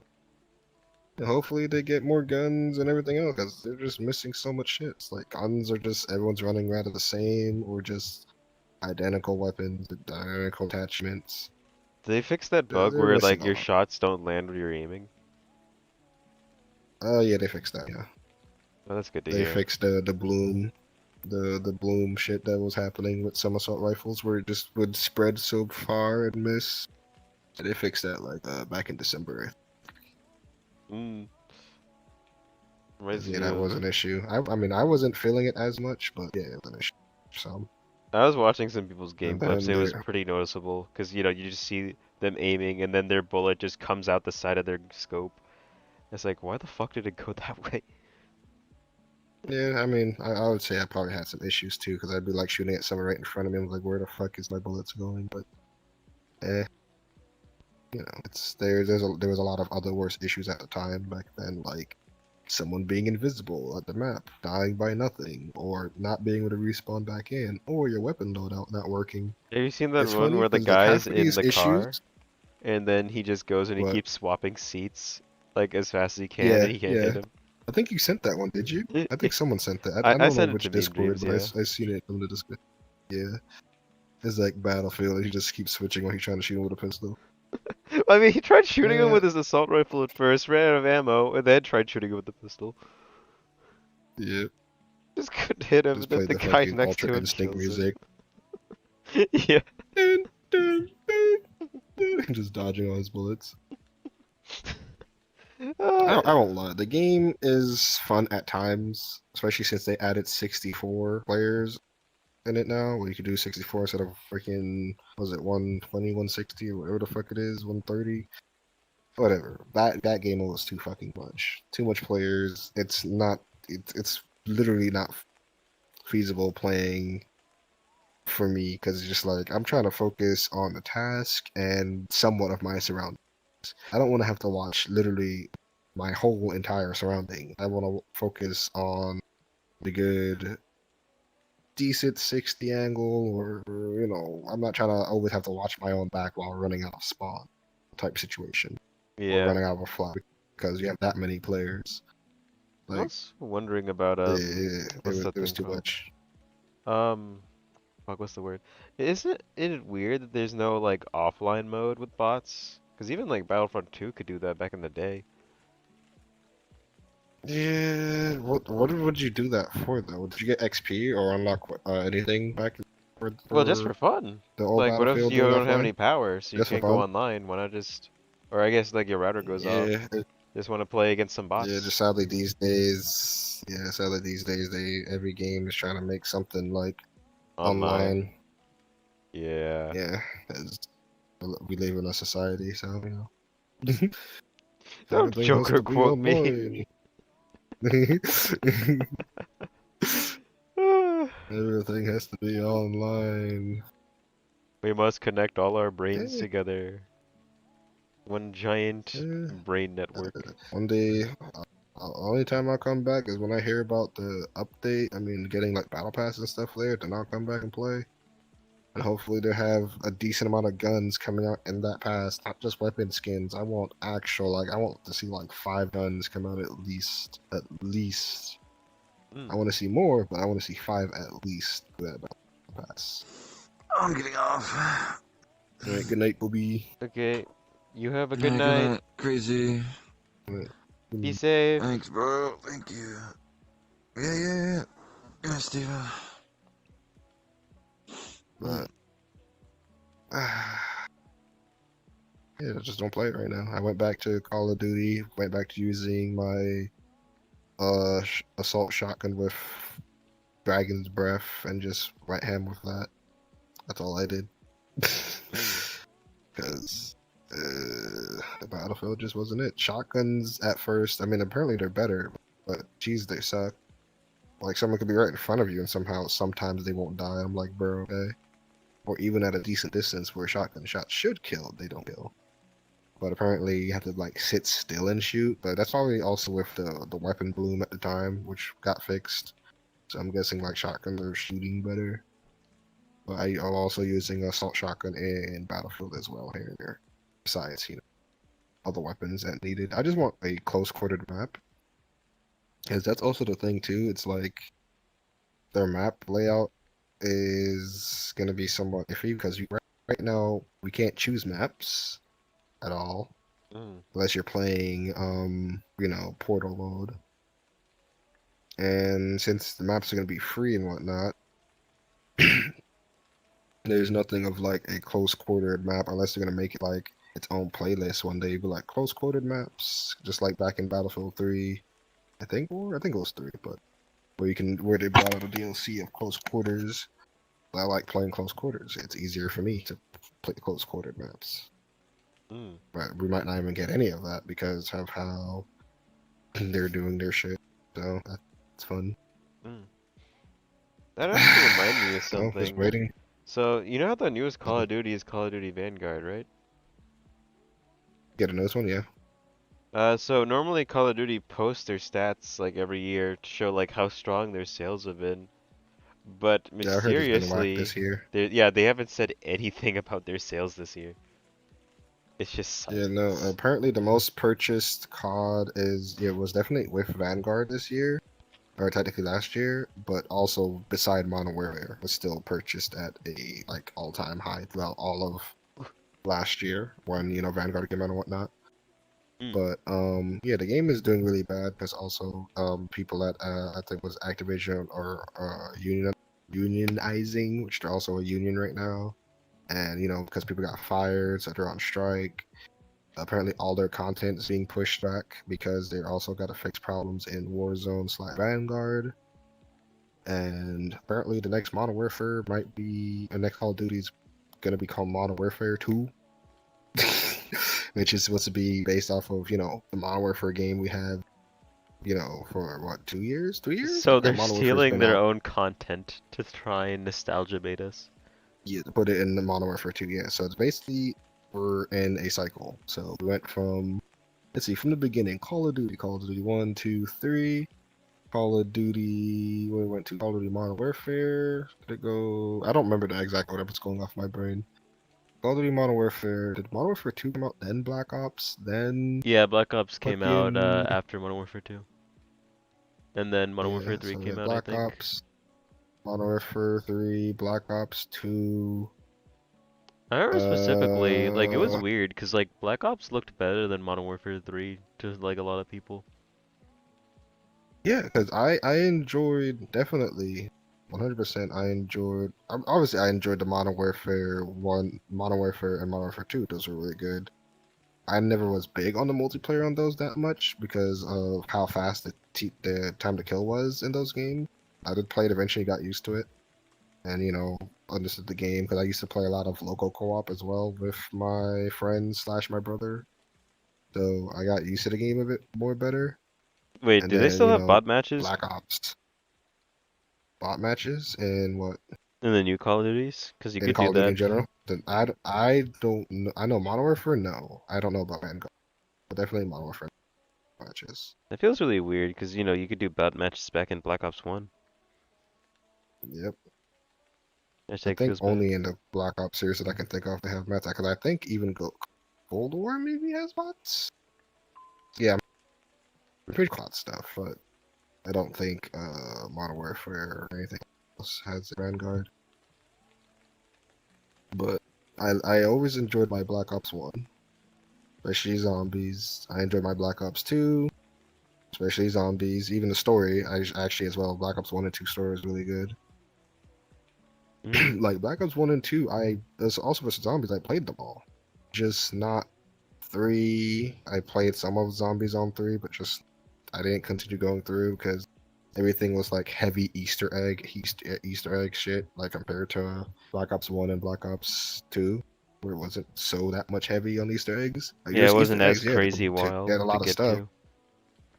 And hopefully they get more guns and everything else because they're just missing so much shit. It's like guns are just everyone's running rather the same or just identical weapons, identical attachments. Did they fix that bug They're where missing like a your lot. shots don't land where you're aiming? Oh yeah, they fixed that. Yeah, Oh, that's good to they hear. fixed the bloom, the bloom shit that was happening with some assault rifles where it just would spread so far and miss. They fixed that like back in December. Mm. Reminds Yeah, me that of. was an issue. I mean I wasn't feeling it as much, but yeah, it was an issue. So I was watching some people's game and clips. then It they was pretty noticeable because you just see them aiming and then their bullet just comes out the side of their scope. It's like, why the fuck did it go that way? Yeah, I mean, I would say I probably had some issues too, because I'd be like shooting at someone right in front of me. I'm like, where the fuck is my bullets going? But, eh, it's there was a lot of other worse issues at the time back then, like someone being invisible at the map, dying by nothing, or not being able to respawn back in, or your weapon loadout not working. Have you seen that It's one funny where the because like guy's half of in these the issues, car and then he just goes and he but keeps swapping seats like as fast as he can yeah, and he can't yeah. hit him? I think you sent that one, did you? I think someone sent that. I I don't know sent it to which Meme Discord, Dreams, but yeah. I seen it from the Discord. Yeah. It's like Battlefield. He just keeps switching when he's trying to shoot him with a pistol. I mean, he tried shooting him Uh, with his assault rifle at first, ran out of ammo, and then tried shooting him with the pistol. yeah. Just couldn't hit him, Just and then played the the guy fucking next Ultra to him Instinct kills him. music. Yeah. Dun, dun, dun, dun. Just dodging all his bullets. I won't lie. The game is fun at times, especially since they added 64 players in it now, where you can do 64 instead of freaking, was it 120, 160, or whatever the fuck it is, 130? Whatever. That game mode was too fucking much. Too much players. It's literally not feasible playing for me because it's just like I'm trying to focus on the task and somewhat of my surroundings. I don't want to have to watch literally my whole entire surrounding. I want to focus on the good, decent 60 angle, or I'm not trying to always have to watch my own back while running out of spawn type situation or Yeah. running out of a flag because you have that many players. I Like, was wondering about what's it that was thing too called? much. Um, fuck, what's the word? Isn't it weird that there's no like offline mode with bots? Because even like Battlefront 2 could do that back in the day. Yeah, what would you do that for though? Did you get XP or unlock anything back Well, just for for fun. the old Like, what if Battlefield you doing don't have offline? any power, so you Just for can't go fun? online? Why not just, or I guess like your router goes off. Yeah, Just want to play against some yeah. Just bots sadly these days, every game is trying to make something like online. online. Yeah. Yeah, 'cause we live in a society, so Don't everything has Joker to be quote me. online. Everything has to be online. We must connect all our brains Yeah, together. One giant yeah. brain network. One day, only time I'll come back is when I hear about the update. I mean, getting like battle pass and stuff there. Then I'll come back and play. And hopefully they have a decent amount of guns coming out in that pass, not just weapon skins. I want actual, like, I want to see like 5 guns come out at least. At least. I Mm. want to see more, but I want to see 5 at least for that battle pass. I'm getting off. All right, good night, Bobby. Okay. You have a good Yeah, good night. night, crazy. Good Be night. safe. Thanks, bro. Thank you. Yeah. Yeah, Steven. But, yeah, just don't play it right now. I went back to Call of Duty, went back to using my assault shotgun with Dragon's Breath and just went ham with that. That's all I did. Because the Battlefield just wasn't it. Shotguns at first, I mean, apparently they're better, but geez, they suck. Like, someone could be right in front of you and sometimes they won't die. I'm like, bro, okay. Or even at a decent distance where shotgun shots should kill, they don't kill. But apparently you have to like sit still and shoot. But that's probably also with the weapon bloom at the time, which got fixed. So I'm guessing like shotguns are shooting better. But I'm also using assault shotgun in Battlefield as well here and there. Besides, other weapons that needed. I just want a close quartered map. Because that's also the thing too. It's like their map layout is gonna be somewhat iffy because right now we can't choose maps at all Mm. unless you're playing Portal mode. And since the maps are gonna be free and whatnot, there's nothing of like a close quartered map unless they're gonna make it like its own playlist one day, but like close quartered maps, just like back in Battlefield 3, I think it was 3, but where they brought out a DLC of close quarters. I like playing close quarters. It's easier for me to play close quartered maps. Mm. But we might not even get any of that because of how they're doing their shit. So that's fun. Mm. That actually reminded me of Oh, just something. waiting. So, you know how the newest Call of Duty is Call of Duty Vanguard, right? Get a nose one, yeah. So normally Call of Duty posts their stats like every year to show like how strong their sales have been. But Yeah, I heard it's been whacked mysteriously, this year. they haven't said anything about their sales this year. It's just Yeah, no. silence. Apparently, the most purchased COD was definitely with Vanguard this year, or technically last year, but also beside Modern Warfare was still purchased at a like all-time high throughout all of last year when Vanguard came out and whatnot. Mm. But yeah, the game is doing really bad because also people at I think was Activision or unionizing, which they're also a union right now, and because people got fired, so they're on strike. Apparently, all their content is being pushed back because they also got to fix problems in Warzone/Vanguard. And apparently, the next Modern Warfare might be, the next Call of Duty is gonna be called Modern Warfare 2, which is supposed to be based off of the Modern Warfare game we have, for what, 2 years, 3 years? I So they're forgot Modern Warfare's stealing been their out. own content to try and nostalgia bait us. Yeah, put it in the Modern Warfare 2. Yeah, so it's basically we're in a cycle. So we went from, let's see, from the beginning, Call of Duty 1, 2, 3. Call of Duty. We went to Call of Duty Modern Warfare. Did it go? I don't remember the exact order, but it's going off my brain. Call of Duty Modern Warfare. Did Modern Warfare 2 come out? Then Black Ops. Then Yeah, Black Ops came out fucking after Modern Warfare 2. And then Modern Warfare yeah. 3 So we came had out, I Black think. Ops, Modern Warfare 3, Black Ops 2. I remember specifically, like, it was Uh, weird, because, like, Black Ops looked better than Modern Warfare 3 to, like, a lot of people. yeah, because I enjoyed definitely 100%. Obviously I enjoyed the Modern Warfare 1, Modern Warfare, and Modern Warfare 2. Those were really good. I never was big on the multiplayer on those that much because of how fast the time to kill was in those games. I did play it eventually, got used to it, and understood the game because I used to play a lot of local co-op as well with my friends slash my brother. So I got used to the game a bit more better. Wait, And do they then still have bot matches Black Ops bot matches and what in the new Call of Duties? Because you in could do Call of Duty that. in general. Then I don't know. I know Modern Warfare. No, I don't know about Vanguard, but definitely Modern Warfare matches. That feels really weird, because, you could do bot matches back in Black Ops 1. Yep. I Hashtag think feels bad. only in the Black Ops series that I can think of they have meta. Because I think even Cold War maybe has bots. Yeah, I'm pretty cloud stuff, but I don't think Modern Warfare or anything else has Vanguard. But I always enjoyed my Black Ops 1, especially zombies. I enjoyed my Black Ops 2, especially zombies. Even the story, I actually as well. Black Ops 1 and 2 story is really good. Mm. Like Black Ops 1 and 2, as also with zombies, I played them all. Just not 3. I played some of zombies on 3, but just I didn't continue going through because everything was like heavy Easter egg shit, like compared to Black Ops 1 and Black Ops 2, where it wasn't so that much heavy on Easter eggs. Like Yeah, it there's wasn't Easter as eggs, yeah, crazy to get a wild to lot of get stuff, to.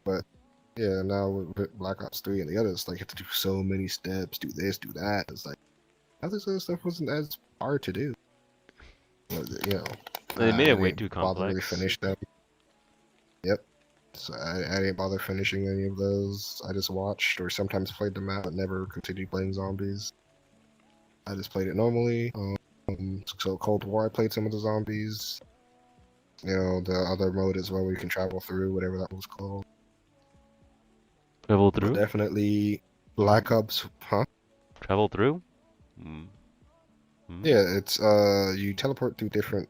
but yeah, now with Black Ops 3 and the others, like you have to do so many steps, do this, do that. It's like I think other stuff wasn't as hard to do. But, They made I it way didn't too bother really complex. finish them. Yep. So I didn't bother finishing any of those. I just watched or sometimes played the map, but never continued playing zombies. I just played it normally. So Cold War, I played some of the zombies. The other mode as well where you can travel through, whatever that was called. Travel But through? definitely Black Ops, huh? Travel through? Mm. Mm. Yeah, it's you teleport through different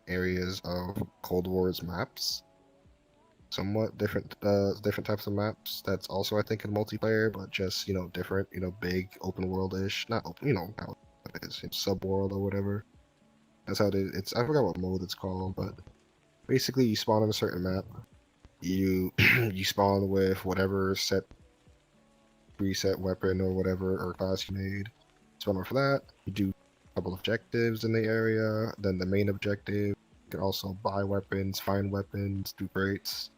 areas of Cold War's maps. Somewhat different types of maps. That's also I think in multiplayer, but just different. Big open world-ish. Not open. How it is sub world or whatever. That's how it's. I forgot what mode it's called, but basically you spawn on a certain map. You you spawn with whatever preset weapon or whatever or class you made. Spawn over for that. You do a couple objectives in the area. Then the main objective. You can also buy weapons, find weapons, do crates.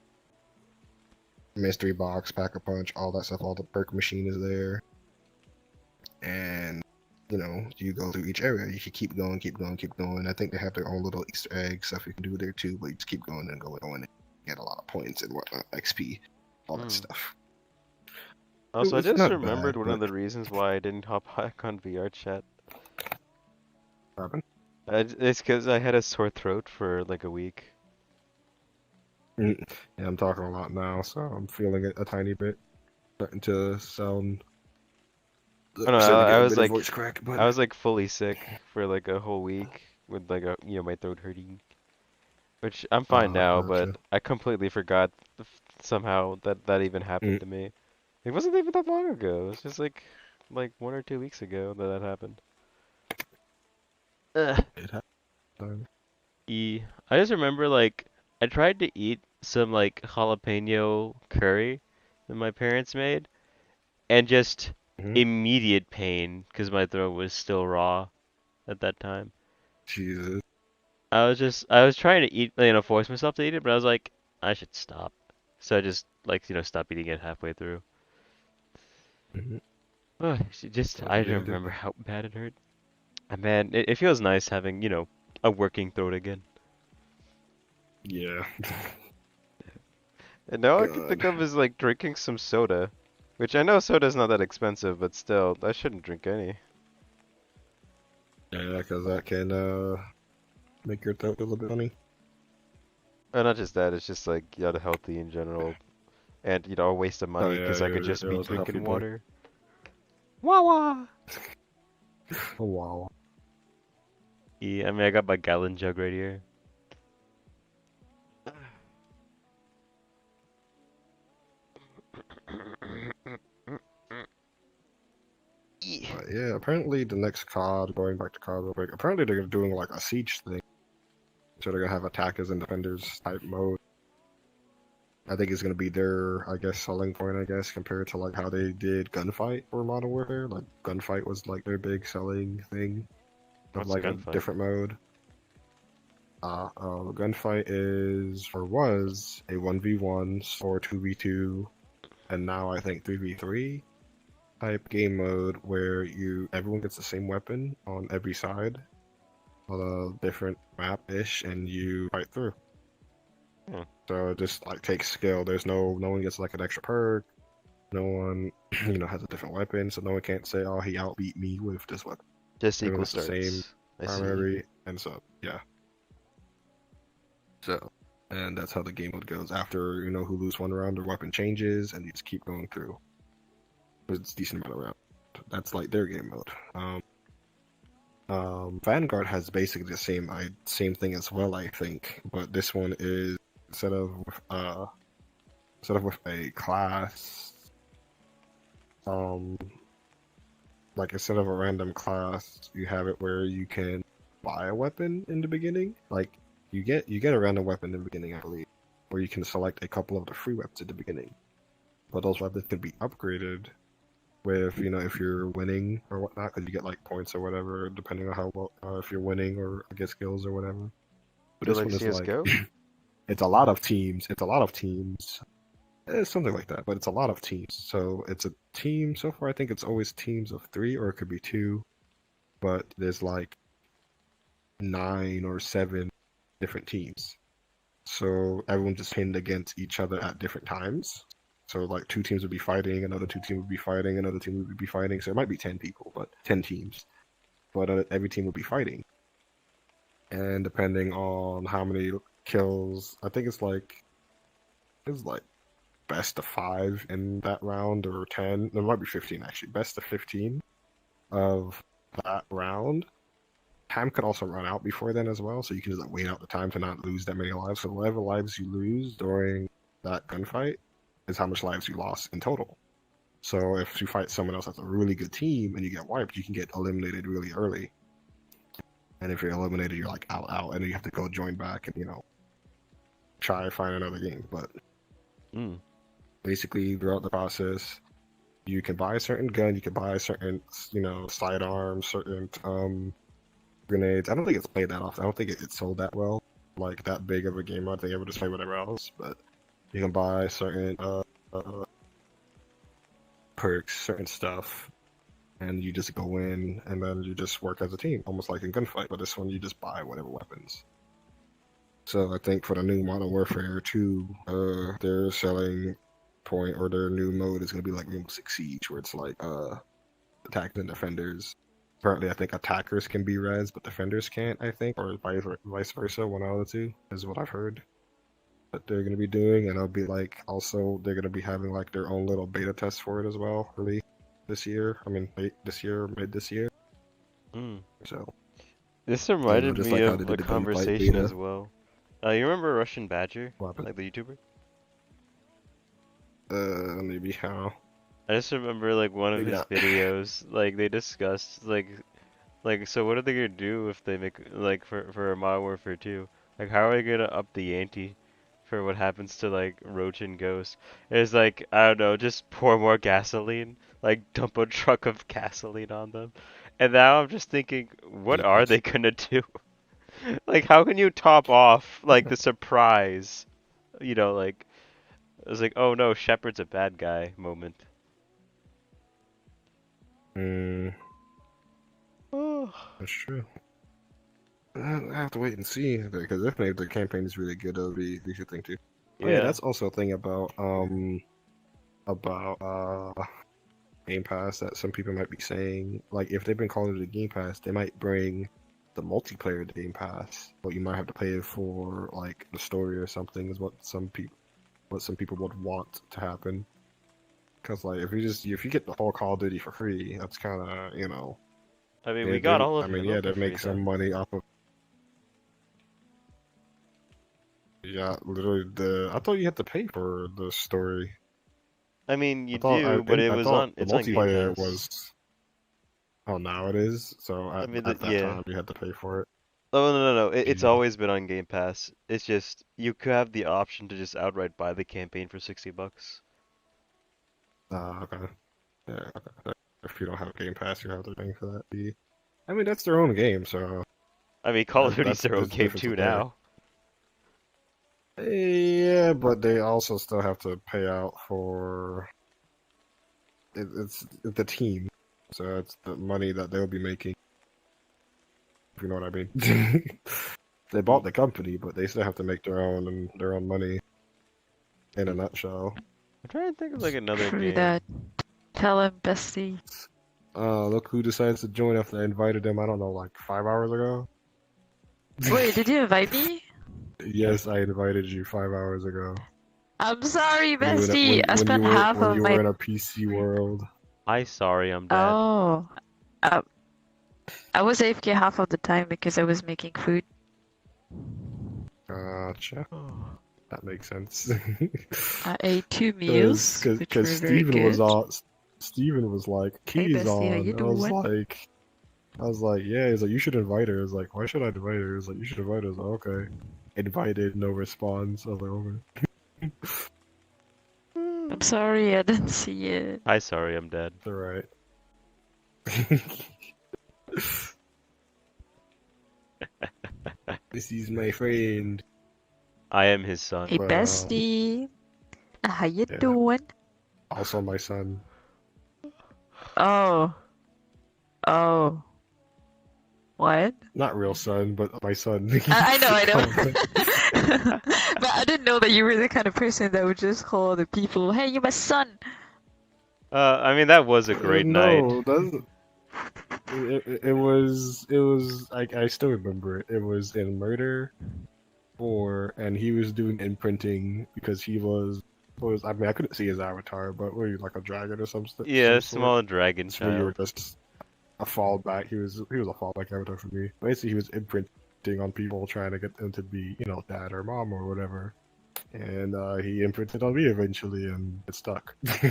Mystery box, pack a punch, all that stuff. All the perk machine is there, and you go through each area. You can keep going, keep going, keep going. I think they have their own little Easter egg stuff you can do there too, but you just keep going and going, and get a lot of points and whatnot, XP, all that Mm. stuff. Also, I It's just not remembered bad, one but of the reasons why I didn't hop back on VR chat. Robin. It's because I had a sore throat for like a week. Yeah, I'm talking a lot now, so I'm feeling it a tiny bit. Starting to sound, Oh no, starting to I get a was bit of like, voice crack, but I was like fully sick for like a whole week with like my throat hurting. Which I'm fine now, but gotcha. I completely forgot somehow that even happened Mm. to me. It wasn't even that long ago. It was just like 1 or 2 weeks ago that happened. Ugh. It happened. I just remember like I tried to eat some like jalapeno curry that my parents made, and just Hmm. immediate pain because my throat was still raw at that time. Jesus. I was trying to eat, force myself to eat it, but I was like, I should stop. So I just like, stopped eating it halfway through. Hmm. I don't Yeah, I did. remember how bad it hurt. Man, it feels nice having, a working throat again. Yeah. And now all I can think God. of is like drinking some soda, which I know soda's not that expensive, but still, I shouldn't drink any. Yeah, because that can make your throat a little bit funny. And not just that, it's just like, healthy in general, and a waste of Oh money yeah, because I could just you're be also a healthy drinking boy. water. Wawa. Oh wow. Yeah, I mean, I got my gallon jug right here. But yeah, apparently the next COD, going back to COD real quick, apparently they're doing like a siege thing. So they're gonna have attackers and defenders type mode. I think it's gonna be their, I guess, selling point, I guess, compared to like how they did Gunfight for Modern Warfare. Like Gunfight was like their big selling thing of What's like a gunfight? different mode. Gunfight is or was a 1v1 or 2v2, and now I think 3v3 type game mode where everyone gets the same weapon on every side on a different map ish, and you fight through. Hmm. So it just like takes skill. There's no one gets like an extra perk. No one has a different weapon, so no one can't say, "Oh, he outbeat me with this weapon." Just Everyone equal has the same starts. I see. primary, and so yeah. So, and that's how the game mode goes. After who lose one round, their weapon changes, and you just keep going through. But it's a decent amount of round. That's like their game mode. Vanguard has basically the same thing as well, I think. But this one is instead of with a class, um, like instead of a random class, you have it where you can buy a weapon in the beginning. Like you get a random weapon in the beginning, I believe, or you can select a couple of the free weapons at the beginning. But those weapons can be upgraded with if you're winning or whatnot, because you get like points or whatever, depending on how well if you're winning or get skills or whatever. But Do this like one is like CS:GO? it's a lot of teams. It's a lot of teams. It's something like that, but it's a lot of teams. So it's a team. So far, I think it's always teams of three, or it could be two. But there's like 9 or 7 different teams. So everyone just pinned against each other at different times. So like 2 teams would be fighting, another 2 team would be fighting, another team would be fighting. So it might be 10 people, but 10 teams. But every team would be fighting, and depending on how many kills, I think it's like best of 5 in that round or 10. There might be 15 actually. Best of 15 of that round. Time could also run out before then as well, so you can just like, wait out the time to not lose that many lives. So whatever lives you lose during that gunfight is how much lives you lost in total. So if you fight someone else that's a really good team and you get wiped, you can get eliminated really early. And if you're eliminated, you're like out, and then you have to go join back and try to find another game. But Mm. basically, throughout the process, you can buy a certain gun, you can buy certain sidearms, certain grenades. I don't think it's played that often. I don't think it's sold that well, like that big of a game. I think I would just play whatever else. But you can buy certain perks, certain stuff, and you just go in and then you just work as a team, almost like in gunfight. But this one, you just buy whatever weapons. So I think for the new Modern Warfare 2, their selling point or their new mode is going to be like Rainbow Six Siege, where it's like attackers and defenders. Currently, I think attackers can be res, but defenders can't, I think, or vice versa, one out of the two, is what I've heard that they're going to be doing. And it'll be like, also, they're going to be having like their own little beta test for it as well, early this year. I mean, late this year, mid this year. Mm. So, This reminded just me like how they of a did the gunfight conversation beta. as well. You remember Russian Badger, What happened? like the YouTuber? Maybe how? I just remember like one of Maybe his not. videos, like they discussed like so what are they gonna do if they make like for a Modern Warfare 2? Like how are they gonna up the ante for what happens to like Roach and Ghost? It's like I don't know, just pour more gasoline. like dump a truck of gasoline on them. And now I'm just thinking, what are they gonna do? Like, how can you top off like the surprise? You know, like it was like, oh no, Shepard's a bad guy moment. That's true. I have to wait and see because if the campaign is really good, it'll be a good thing too. Oh yeah, Yeah. that's also a thing about Game Pass that some people might be saying. Like if they've been calling it a Game Pass, they might bring the multiplayer to Game Pass, but you might have to pay for like the story or something. Is what some people would want to happen. Because like if you get the whole Call of Duty for free, that's kind of I mean, we got all of yeah, Halo they for free make though. some money off of. Yeah, literally I thought you had to pay for the story. I mean, you do, but I thought the it's on Game multiplayer Pass. was. Oh, now it is. So I mean, at that yeah. time you had to pay for it. Oh no, it's Yeah. always been on Game Pass. It's just you could have the option to just outright buy the campaign for $60. Okay. Yeah. Okay. If you don't have Game Pass, you have to pay for that fee. I mean, that's their own game, so I mean, Call of Duty's that's their own there's a game difference too there. now. Yeah, but they also still have to pay out for it's the team, so it's the money that they'll be making. If you know what I mean. They bought the company, but they still have to make their own money. In a nutshell. I'm trying to think of like another True game. that. Tell him, bestie. Look who decides to join after I invited him, I don't know, like 5 hours ago? Wait, did you invite me? Yes, I invited you 5 hours ago. I'm sorry, When you, bestie. I when you spent were half when of you my. were in a PC world. Hi, sorry, I'm dead. Oh. Uh, I was AFK half of the time because I was making food. Gotcha. That makes sense. I ate 2 meals, which were very good. Steven was like, Hey, Key's bestie, how on. you I doing? was like, yeah. He's like, you should invite her. I was like, why should I invite her? He's like, you should invite her. I was like, okay. Invited, no response. I was like, okay. I'm sorry, I didn't see it. Hi, sorry, I'm dead. It's alright. This is my friend. I am his son. Hey, Well, bestie. How you yeah. doing? Also my son. Oh. Oh. What? Not real son, but my son. I know. But I didn't know that you were the kind of person that would just call the people, hey, you're my son. I mean, that was a great night. No, that's it was I still remember it. It was in Murder 4 and he was doing imprinting because he was I mean I couldn't see his avatar, but were you like a dragon or something? Yeah, small dragon So you were child. just a fallback. He was a fallback avatar for me. Basically he was imprinting on people trying to get them to be, dad or mom or whatever. And he imprinted on me eventually and it stuck. Look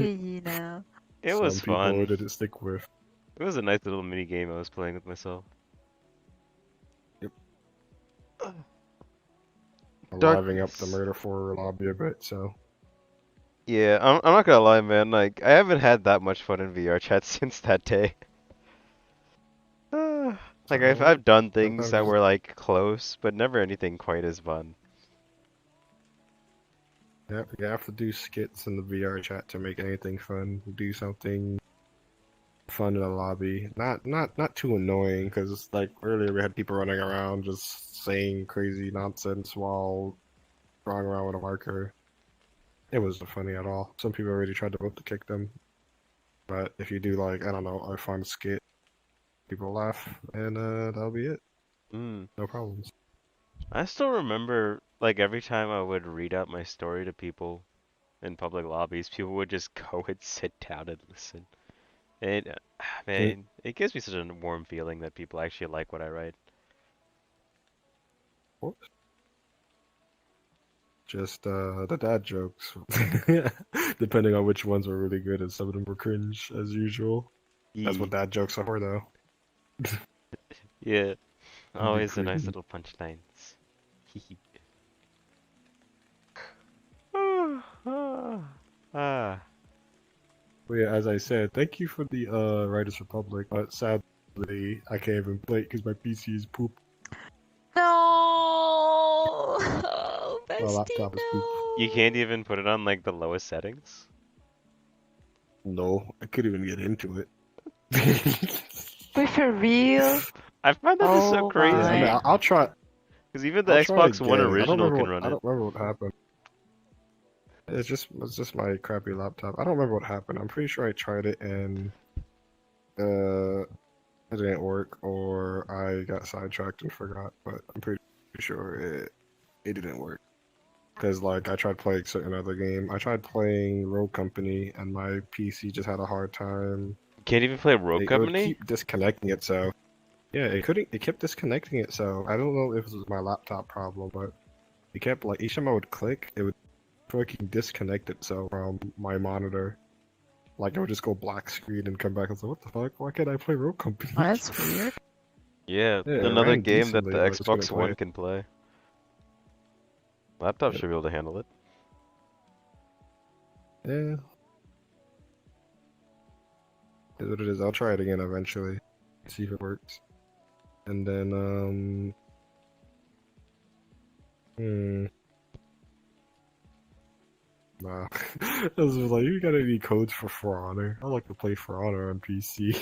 at you now. It was Some people fun. didn't stick with. It was a nice little mini game I was playing with myself. Living up the Murder 4 lobby a bit, so. Yeah, I'm not gonna lie, man. Like, I haven't had that much fun in VR chat since that day. Like, I've done things that were like close, but never anything quite as fun. Yeah, you have to do skits in the VR chat to make anything fun. Do something fun in the lobby. Not too annoying, because like earlier we had people running around just saying crazy nonsense while drawing around with a marker. It wasn't funny at all. Some people already tried to vote to kick them. But if you do like, I don't know, a fun skit, people laugh, and that'll be it. Mm. No problems. I still remember, like, every time I would read out my story to people in public lobbies, people would just go and sit down and listen. And, man, it gives me such a warm feeling that people actually like what I write. What? Just the dad jokes. Depending on which ones were really good, and some of them were cringe, as usual. That's what dad jokes are for, though. Yeah, always a nice cringe. little punchlines. Ah. But yeah, as I said, thank you for the Riders Republic, but sadly, I can't even play it because my PC is poop. No, oh, My bestie, laptop is poop. You can't even put it on like the lowest settings. No, I couldn't even get into it. Wait, for real? I find that is so Oh crazy. Yeah, I mean, my. I'll try. Because even the I'll try Xbox One again. original can I run it. don't remember what happened. It's just my crappy laptop. I don't remember what happened. I'm pretty sure I tried it and it didn't work, or I got sidetracked and forgot. But I'm pretty sure it didn't work. Because like I tried playing certain other game. I tried playing Rogue Company, and my PC just had a hard time. You can't even play Rogue It would Company? keep disconnecting itself. Yeah, it couldn't. It kept disconnecting itself. I don't know if it was my laptop problem, but it kept like each time I would click, it would fucking disconnect itself from my monitor. Like it would just go black screen and come back and say, "What the fuck? Why can't I play Rogue Company?" Oh, that's weird. Yeah, Yeah, it another ran game that the decently, but I just couldn't Xbox play One it. can play. Laptop Yep. should be able to handle it. Yeah, is what it is. I'll try it again eventually, see if it works, and then Nah. I was just like, you got any codes for Honor? I like to play For Honor on PC.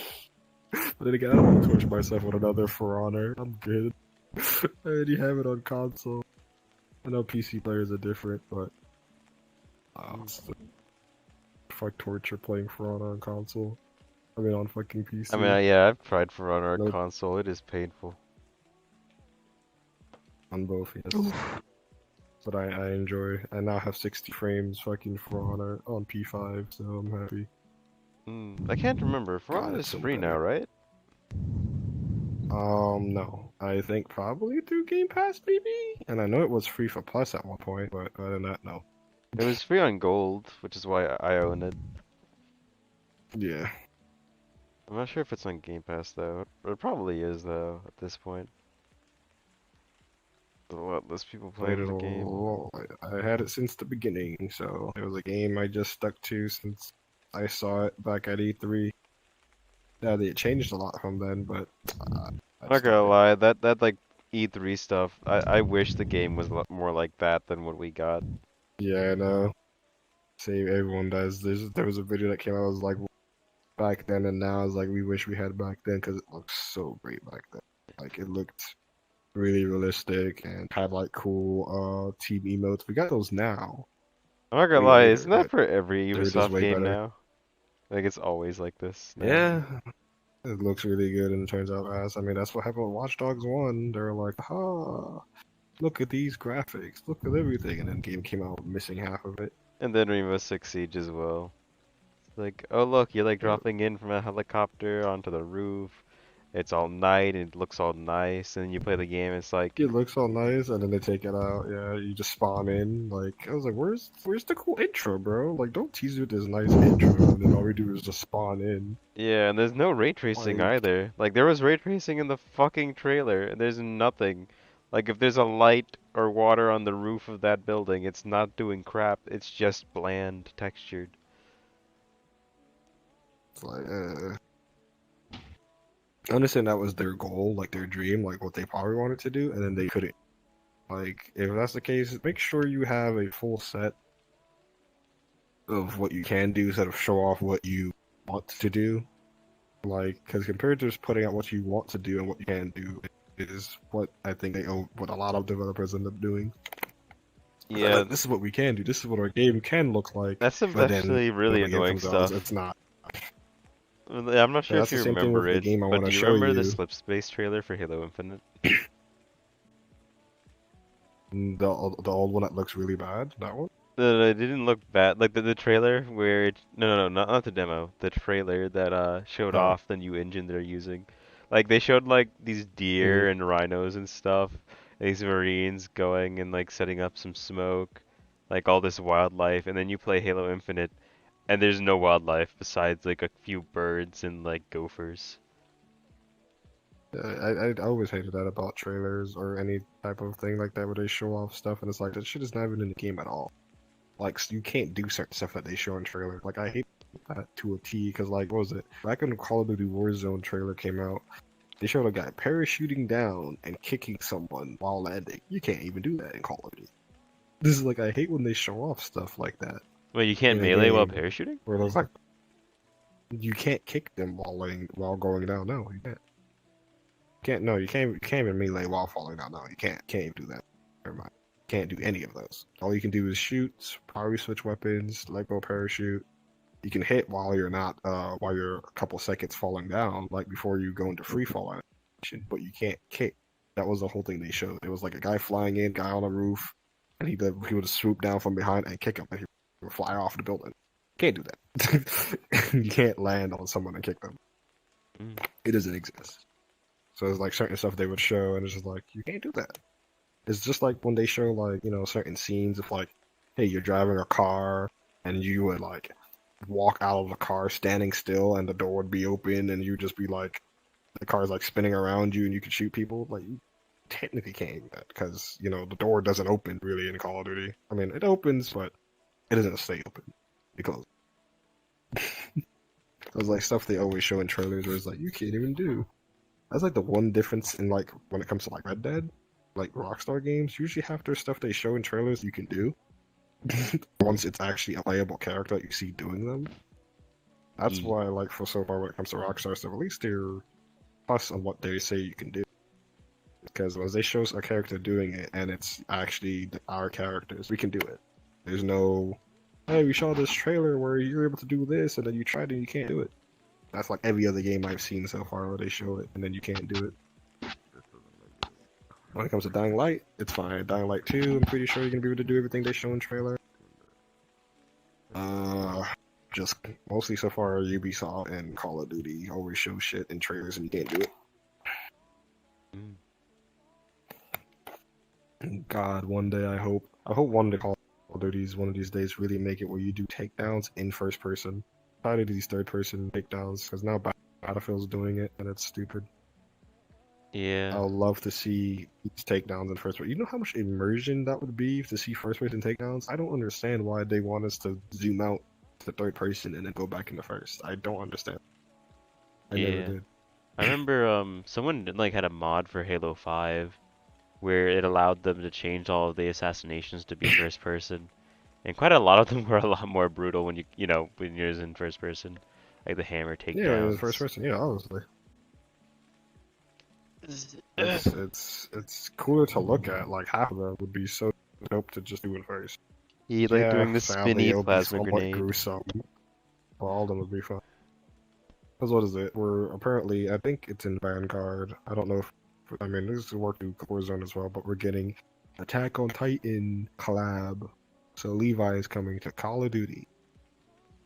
But then again, I don't want to torture myself with another For Honor. I'm good. I already have it on console. I know PC players are different, but fuck torture playing For Honor on console. I mean, on fucking PC. I mean, yeah, I've tried For Honor on Nope. console. It is painful. On both, yes. But I enjoy. I now have 60 frames fucking For Honor on P5, so I'm happy. I can't remember. For God, Honor it's is so free now, better. right? No. I think probably through Game Pass, maybe? And I know it was free for Plus at one point, but other than that, no. It was free on Gold, which is why I own it. Yeah. I'm not sure if it's on Game Pass though. It probably is though at this point. A lot less people played the game. I had it since the beginning, so it was a game I just stuck to since I saw it back at E3. Yeah, it changed a lot from then, but I'm not gonna lie, that like E3 stuff, I wish the game was a lot more like that than what we got. Yeah, I know. Same, everyone does. There was a video that came out, it was like back then and now, it's like we wish we had back then because it looked so great back then. Like it looked really realistic and had like cool team emotes. We got those now. I'm not gonna Way lie, later, isn't that but for every they're just Ubisoft way game better. now? Like it's always like this now. Yeah. It looks really good and it turns out as I mean that's what happened with Watch Dogs 1. They were like, look at these graphics, look at everything, and then game came out missing half of it. And then Rainbow Six Siege as well. It's like, oh look, you're like dropping in from a helicopter onto the roof. It's all night and it looks all nice, and you play the game, it's like, It looks all nice, and then they take it out. Yeah, you just spawn in. Like I was like, where's the cool intro, bro? Like, don't tease me with this nice intro, and then all we do is just spawn in. yeah, and there's no ray tracing Like, either. Like there was ray tracing in the fucking trailer, and there's nothing. Like if there's a light or water on the roof of that building, it's not doing crap. It's just bland textured. it's like, I understand that was their goal, like their dream, like what they probably wanted to do, and then they couldn't. Like, if that's the case, make sure you have a full set of what you can do instead of show off what you want to do. Like, because compared to just putting out what you want to do and what you can do, is what I think what a lot of developers end up doing. Yeah, Like, this is what we can do. This is what our game can look like. that's some but then actually really when the game annoying comes out, stuff. It's not. I'm not sure That's if you the same thing remember with the it, game I but wanna do you show remember the you. Slipspace trailer for Halo Infinite? The old one that looks really bad. That one. It didn't look bad. Like the trailer where no, not the demo. The trailer that showed Oh. off the new engine they're using. Like they showed like these deer and rhinos and stuff, and these marines going and like setting up some smoke, like all this wildlife, and then you play Halo Infinite, and there's no wildlife besides like a few birds and like gophers. I always hated that about trailers or any type of thing like that where they show off stuff and it's like that shit is not even in the game at all. Like you can't do certain stuff that they show in trailer. Like I hate that to a T. Because like, what was it? Back when the Call of Duty Warzone trailer came out, they showed a guy parachuting down and kicking someone while landing. You can't even do that in Call of Duty. This is like, I hate when they show off stuff like that Wait, you can't in a melee while game parachuting? where there's like, you can't kick them while going down. No, you can't. Can't no, you can't even melee while falling down. No, you can't even do that. Never mind. Can't do any of those. All you can do is shoot, power switch weapons, let go parachute. You can hit while you're not while you're a couple seconds falling down, like before you go into free fall animation, but you can't kick. That was the whole thing they showed. It was like a guy flying in, guy on a roof, and he would swoop down from behind and kick him, and he would fly off the building. Can't do that. You can't land on someone and kick them. Mm. It doesn't exist. So it's like certain stuff they would show, and it's just like, you can't do that. It's just like when they show like, you know, certain scenes of like, hey, you're driving a car and you would like walk out of the car standing still and the door would be open and you'd just be like, the car's like spinning around you and you could shoot people. Like, you technically can't do that because, you know, the door doesn't open really in Call of Duty. I mean, it opens, but it doesn't stay open. It closes. It's like stuff they always show in trailers where it's like, you can't even do. That's like the one difference in like when it comes to like Red Dead, like Rockstar games. Usually half their stuff they show in trailers you can do. Once it's actually a playable character that you see doing them. That's why, like, for so far when it comes to Rockstar stuff, at least they're plus on what they say you can do. Because once they show us a character doing it and it's actually our characters, we can do it. There's no, hey, we saw this trailer where you're able to do this and then you tried it and you can't do it. That's like every other game I've seen so far where they show it and then you can't do it. When it comes to Dying Light, it's fine. Dying Light 2, I'm pretty sure you're gonna be able to do everything they show in trailer. Just mostly so far Ubisoft and Call of Duty always show shit in trailers and you can't do it. God, one day I hope one of the Call of Duties one of these days really make it where you do takedowns in first person. Tired of these third person takedowns because now Battlefield's doing it and it's stupid. Yeah. I would love to see these takedowns in first person. You know how much immersion that would be to see first person takedowns? I don't understand why they want us to zoom out to third person and then go back into first. I don't understand. I never did. I remember someone like had a mod for Halo 5 where it allowed them to change all of the assassinations to be first person. And quite a lot of them were a lot more brutal when you know, when you're in first person. Like the hammer takedowns. Yeah, it was first person, yeah, obviously. It's cooler to look at. Like half of them would be so dope to just do it first. He like doing the sadly, spinny it'll be plasma somewhat grenade. gruesome. Well, all of them would be fun. Because what is it? We're apparently, I think it's in Vanguard. I don't know if, I mean, this is work through Warzone as well, but we're getting Attack on Titan collab. So Levi is coming to Call of Duty.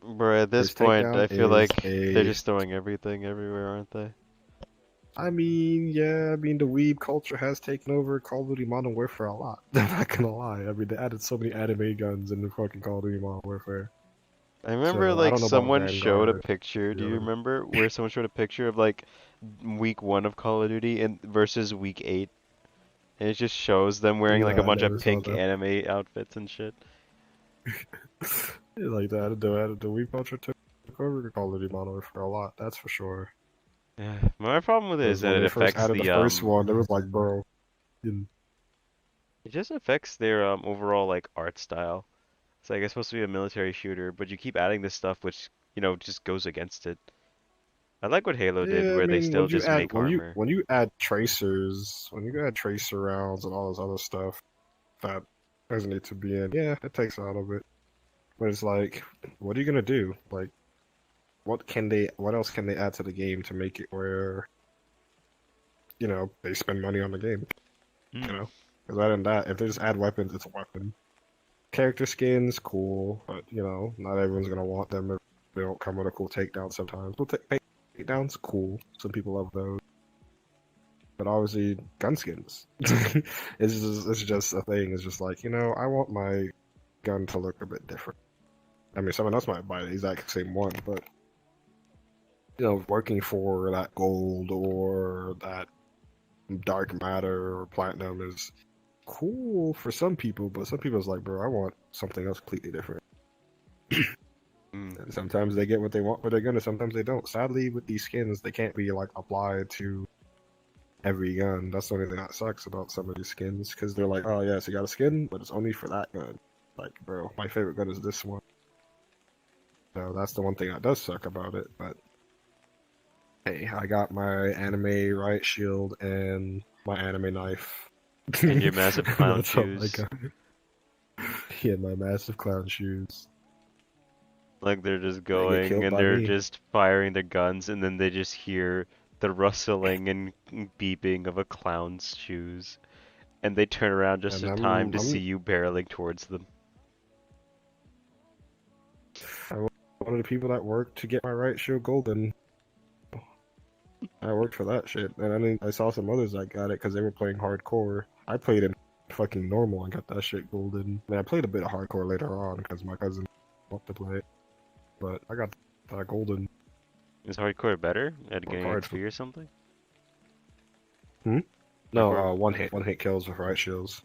Bro, at this His point, takedown I feel like is they're just throwing everything everywhere, aren't they? I mean, yeah, I mean, the weeb culture has taken over Call of Duty Modern Warfare a lot. I'm not gonna lie. I mean, they added so many anime guns in the fucking Call of Duty Modern Warfare. I remember So, I like don't know about someone showed a Vanguard. picture. Do you Yeah. remember where someone showed a picture of like week 1 of Call of Duty and versus week 8? And it just shows them wearing like a No, I bunch never of saw pink that. anime outfits and shit. Like that, the weeb culture took over Call of Duty Modern Warfare a lot. That's for sure. Yeah, my problem with it is Because when that it they first affects added the first one, it was like, bro, you- it just affects their overall like art style. It's like it's supposed to be a military shooter, but you keep adding this stuff which, you know, just goes against it. I like what Halo did yeah, I where they mean, still just make armor. when you add tracers, when you add tracer rounds and all this other stuff that doesn't need to be in, yeah, it takes out of it. But it's like, what are you gonna do? Like, what else can they add to the game to make it where, you know, they spend money on the game? You know, because other than that, if they just add weapons, it's a weapon. Character skins, cool, but you know, not everyone's gonna want them if they don't come with a cool takedown. Sometimes, well, takedowns, cool. Some people love those, but obviously, gun skins. It's just a thing. It's just like, you know, I want my gun to look a bit different. I mean, someone else might buy the exact same one, but you know, working for that gold or that dark matter or platinum is cool for some people, but some people's like, bro, I want something else completely different. Mm. And sometimes they get what they want, but they're gonna. Sometimes they don't. Sadly, with these skins, they can't be like applied to every gun. That's the only thing that sucks about some of these skins, because they're like, oh yes, you got a skin, but it's only for that gun. Like, bro, my favorite gun is this one. So that's the one thing that does suck about it. But hey, I got my anime riot shield and my anime knife. And your massive clown That's all I shoes. got. Yeah, my massive clown shoes. Like they're just They get going killed and by they're me. just firing their guns, and then they just hear the rustling and beeping of a clown's shoes, and they turn around just And in time to see I'm you barreling towards them. one of the people that worked to get my right shield golden. I worked for that shit, and I saw some others that got it because they were playing hardcore. I played in fucking normal and got that shit golden. I mean, I played a bit of hardcore later on because my cousin wanted to play it, but I got that golden. Is hardcore better at Work getting hard XP or something? No, Hardcore- one hit kills with right shields.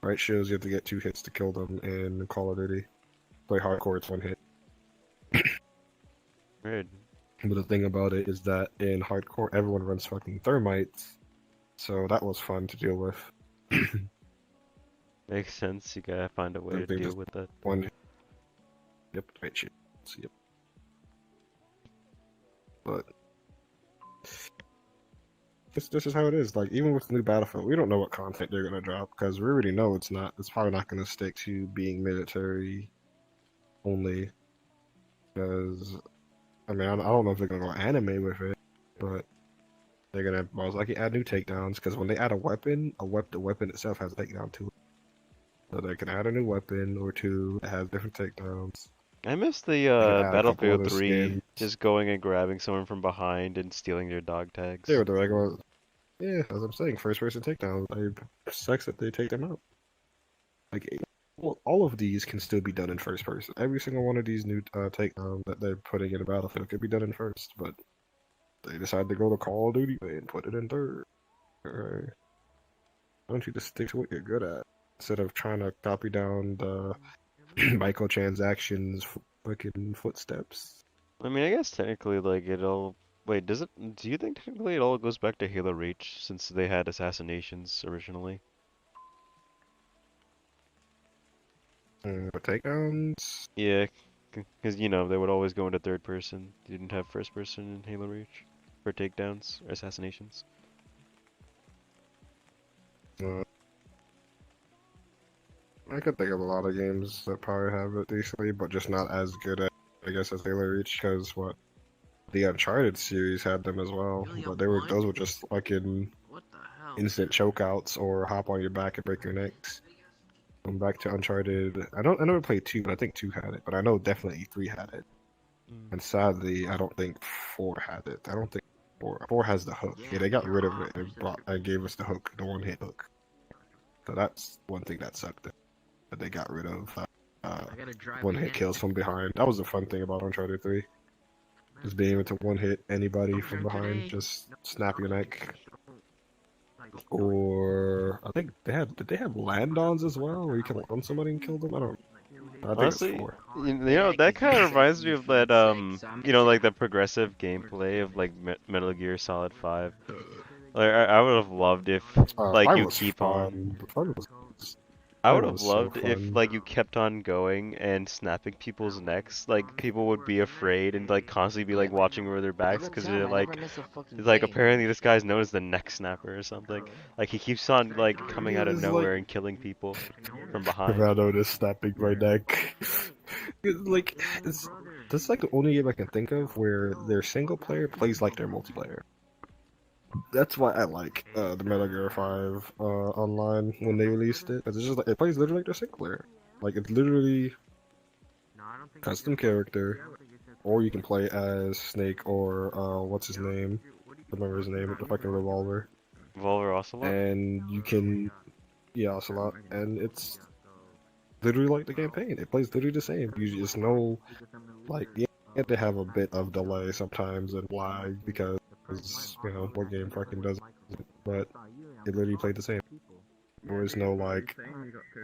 Right shields, you have to get 2 hits to kill them in Call of Duty. Play hardcore, it's 1 hit. Weird. But the thing about it is that in hardcore, everyone runs fucking thermites, so that was fun to deal with. Makes sense. You gotta find a way to Something deal just with that. One. Yep, right shields. Yep. But this is how it is. Like, even with the new Battlefield, we don't know what content they're gonna drop because we already know it's not. It's probably not gonna stick to being military only. Because I mean, I don't know if they're gonna go anime with it, but they're gonna most likely add new takedowns. Because when they add a weapon, the weapon itself has a takedown to it. So they can add a new weapon or two that has different takedowns. I miss They the can add a couple Battlefield other 3 skins. just going and grabbing someone from behind and stealing their dog tags. Yeah, with the regular. Yeah, as I'm saying, first person takedowns. It sucks that they take them out. Like, well, all of these can still be done in first person. Every single one of these new takedowns that they're putting in a Battlefield could be done in first, but they decide to go the Call of Duty way and put it in third. Alright. Why don't you just stick to what you're good at instead of trying to copy down the microtransactions fucking footsteps? I mean, I guess technically, like, it'll... Wait, does it... Do you think technically it all goes back to Halo Reach, since they had assassinations originally? But takedowns? Yeah, because, you know, they would always go into third person. You didn't have first person in Halo Reach for takedowns or assassinations. I could think of a lot of games that probably have it decently, but just not as good at, I guess, as Halo Reach, because what? The Uncharted series had them as well, but those were just fucking instant chokeouts or hop on your back and break your necks. Going back to Uncharted, I never played 2, but I think 2 had it, but I know definitely 3 had it. And sadly, I don't think 4 had it. I don't think 4 has the hook. Yeah, they got rid of it and gave us the hook, the one-hit hook. So that's one thing that sucked that they got rid of. One-hit kills from behind. That was the fun thing about Uncharted 3. Just being able to one-hit anybody from behind, just snap your neck. Or I think did they have land-ons as well, where you can run somebody and kill them? I think Honestly, it's 4. you know, that kind of reminds me of that, you know, like the progressive gameplay of, like, Metal Gear Solid 5. Like, I would have loved if, like, 5 you was keep fun. on... 5 was I That would have was so loved if, fun. like, you kept on going and snapping people's necks. Like, people would be afraid and, like, constantly be, like, watching over their backs because they're like, it's like, apparently this guy's known as the neck snapper or something. Like, he keeps on, like, coming out of It's nowhere like, and killing people from behind. Bravado is snapping my neck. That's like the only game I can think of where their single player plays like their multiplayer. That's why I like the Metal Gear 5 online when they released it. 'Cause it's just like, it plays literally like their single player. Like, it's literally custom character, or you can play as Snake or what's his name? I remember his name with the fucking revolver. Volver Ocelot? And you can, yeah, Ocelot, and it's literally like the campaign. It plays literally the same. You just know, like, you have to have a bit of delay sometimes and lag because, you know, what game fucking does it, but it literally played the same. There was no, like,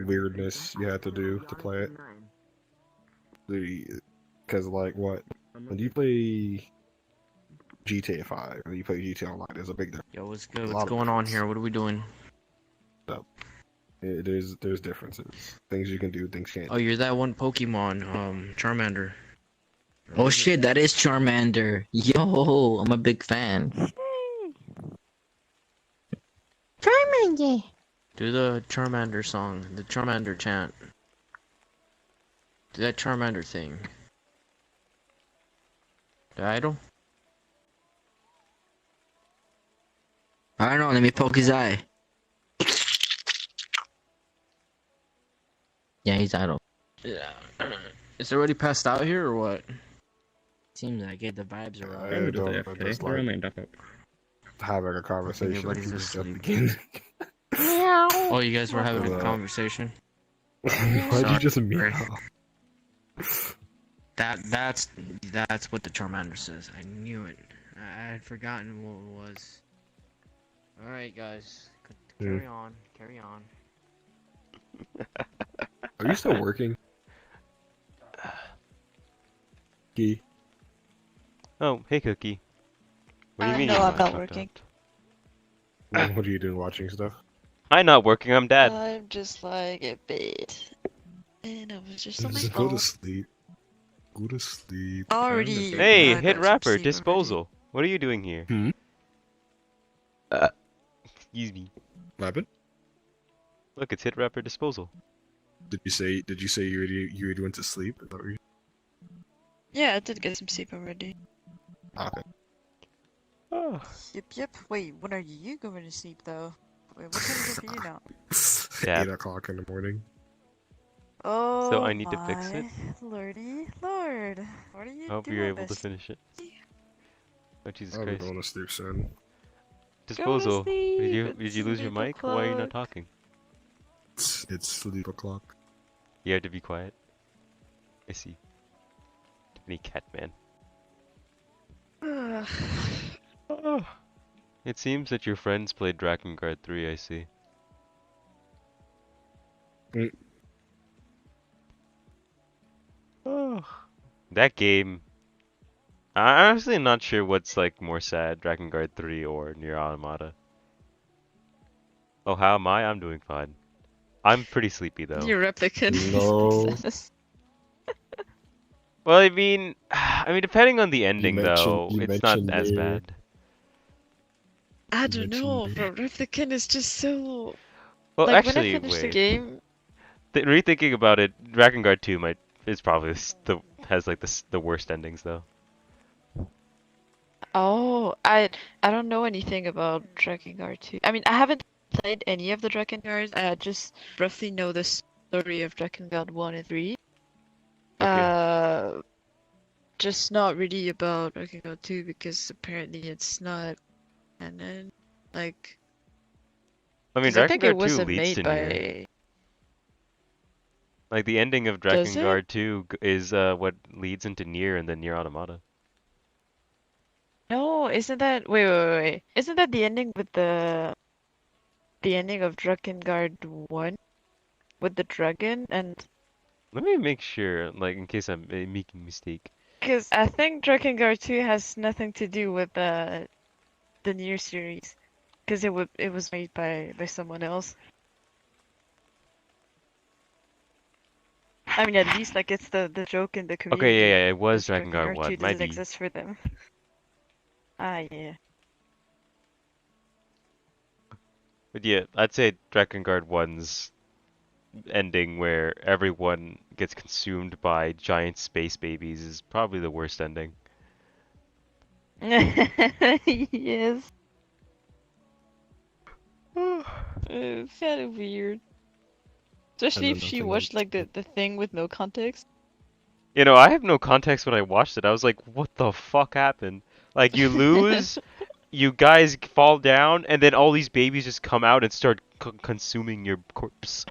weirdness you had to do to play it. Because like what when you play GTA 5 and you play GTA Online, there's a big difference. Yo, what's good? A What's lot of going on difference. here? What are we doing? So, there's differences. Things you can do, things can't Oh, do. you're that one Pokemon, Charmander. Oh shit, that is Charmander. Yo, I'm a big fan. Charmander. Do the Charmander song, the Charmander chant. Do that Charmander thing. The idol? I don't know, let me poke his eye. Yeah, he's idle. Yeah. It's already passed out here or what? Seems like it, the vibes are I wrong. don't know, just like having a I think conversation. everybody's Just asleep. begin. Oh, you guys were having a Uh, conversation? Why'd you just meow? That's what the Charmander says. I knew it. I had forgotten what it was. Alright guys. Carry on. Carry on. Are you still working? Key. Oh, hey, Cookie. What do you mean No, your I'm mic not dropped working. out? What are you doing? Watching stuff? I'm not working, I'm dead. I'm just like a bit. And I was just on my Just go to phone. sleep. Go to sleep. Already. Hey, I hit got some rapper, sleep already. disposal. What are you doing here? Hmm? Excuse me. What happened? Look, it's hit rapper disposal. Did you say you already went to sleep? Is that what you... Yeah, I did get some sleep already. Okay. Oh. Yep. Wait, when are you going to sleep though? Wait, what time is it for you now? Yeah. 8 o'clock in the morning. Oh So I need to fix it. lordy lord. What are you I hope doing, you're able to Miss? finish it. Oh, Jesus I'll be Christ. going to sleep soon. Disposal. sleep, Did you lose your it's mic? Why are you not 8 talking? It's sleep o'clock. You have to be quiet. I see. Tiny cat man. o'clock. Oh. It seems that your friends played Drakengard 3, I see. Mm. Oh. That game. I'm honestly not sure what's like more sad, Drakengard 3 or Nier Automata. Oh, how am I? I'm doing fine. I'm pretty sleepy though. Your replicant No. success. Well, I mean, depending on the ending though, you it's not mentioned as Nier. bad. I You don't mentioned know, Nier. but replicant is just so Well, like when I actually, finished the wait. game. Rethinking about it, Drakengard 2 is probably has like the worst endings though. Oh, I don't know anything about Drakengard 2. I mean, I haven't played any of the Drakengards. I just roughly know the story of Drakengard 1 and 3. Okay. Just not really about Drakengard 2 because apparently it's not canon. Like, I mean, because I think it Drakengard 2 wasn't leads made to Nier. by. Like the ending of Does it? Drakengard 2 is what leads into Nier and then Nier Automata. No, isn't that wait. Isn't that the ending with the ending of Drakengard 1 with the dragon? And Let me make sure, like in case I'm making a mistake. because I think Drakengard 2 has nothing to do with the Nier series, because it was made by someone else. I mean, at least like it's the joke in the community. Okay, yeah, it was Because Drakengard Drakengard 2 1. Might doesn't be. exist for them. Ah, yeah. But yeah, I'd say Drakengard 1's ending where everyone gets consumed by giant space babies is probably the worst ending. Yes. It's kind of weird. Especially And if then she nothing watched else. like the thing with no context. You know, I have no context when I watched it. I was like, what the fuck happened? Like, you lose, you guys fall down, and then all these babies just come out and start consuming your corpse.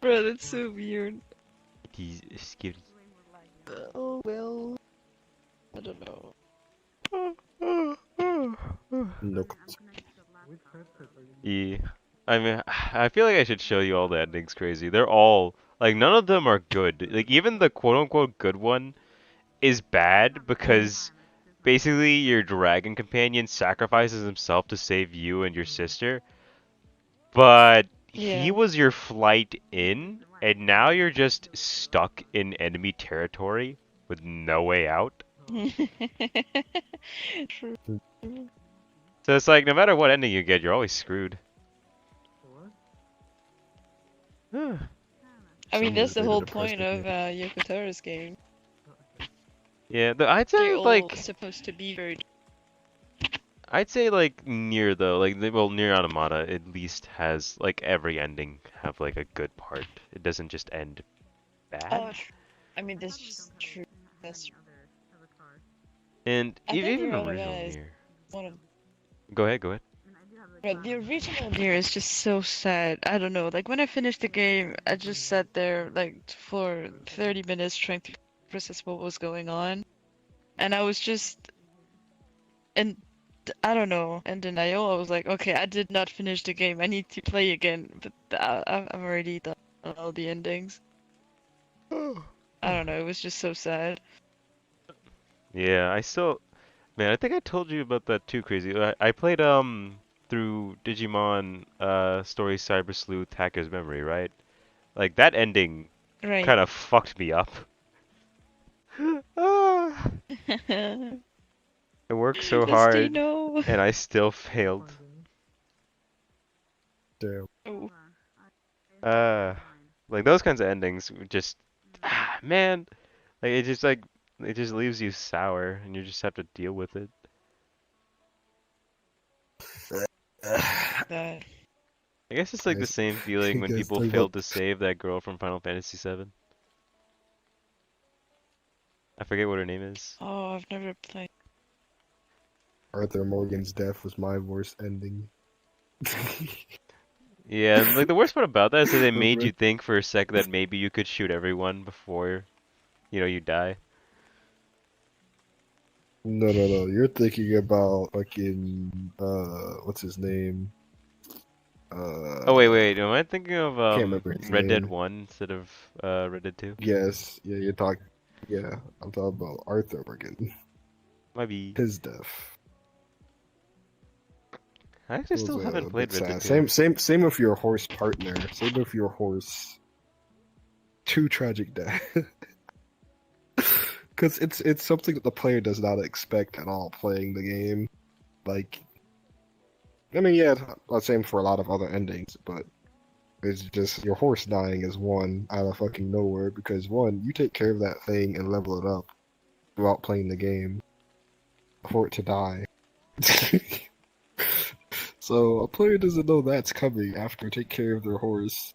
Bro, that's so weird. It is scary. Oh well. I don't know. No. Yeah. I mean, I feel like I should show you all the endings, Crazy. They're all like none of them are good. Like even the quote unquote good one is bad because basically your dragon companion sacrifices himself to save you and your sister, but he Yeah. was your flight in, and now you're just stuck in enemy territory with no way out. True. So it's like no matter what ending you get, you're always screwed. I mean, that's Someone's the made a whole point depressing of game. Yoko Taro's game. Yeah, I'd They're say all like supposed to be very. near though, like well near Automata at least has like every ending have like a good part. It doesn't just end Oh, bad. I mean, that's just true. That's true. And I think even Nier the original Automata is Nier. one of. Go ahead, go ahead. But the original Nier is just so sad. I don't know. Like when I finished the game, I just sat there like for 30 minutes trying to process what was going on, and I was just and I don't know. And then I was like, okay, I did not finish the game. I need to play again. But I've already done all the endings. I don't know. It was just so sad. Yeah, I still man, I think I told you about that too, Crazy. I played through Digimon Story Cyber Sleuth Hacker's Memory, right? Like that ending Right. kind of fucked me up. Ah, I worked so hard Destino. and I still failed. Damn. Oh. Uh, like those kinds of endings just man, like it just leaves you sour and you just have to deal with it. That. I guess it's like the Guys, same feeling you when guys people talk about failed to save that girl from Final Fantasy VII. I forget what her name is. Oh, I've never played. Arthur Morgan's death was my worst ending. Yeah, and like the worst part about that is that they made Remember? you think for a sec that maybe you could shoot everyone before, you die. No, no, no. You're thinking about fucking what's his name? Oh wait, am I thinking of Can't remember his Red Dead name. 1 instead of Red Dead 2? Yes, yeah, you're talking. Yeah, I'm talking about Arthur Morgan. Might be. His death I actually was still haven't a bit played Red Dead sad. 2. Same with your horse partner. Same with your horse. Two tragic death. Because it's something that the player does not expect at all playing the game. Like, I mean, yeah, same for a lot of other endings, but it's just your horse dying is one out of fucking nowhere because one, you take care of that thing and level it up throughout playing the game for it to die. So a player doesn't know that's coming after take care of their horse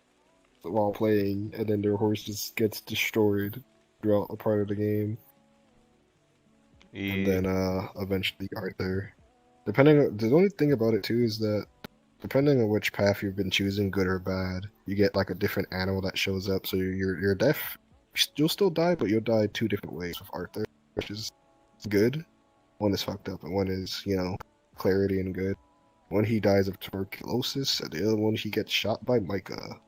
while playing, and then their horse just gets destroyed throughout a part of the game, and Yeah. then eventually Arthur. The only thing about it too is that depending on which path you've been choosing, good or bad, you get like a different animal that shows up. So you're deaf. You'll still die, but you'll die two different ways with Arthur, which is good. One is fucked up, and one is clarity and good. One he dies of tuberculosis, and the other one he gets shot by Micah.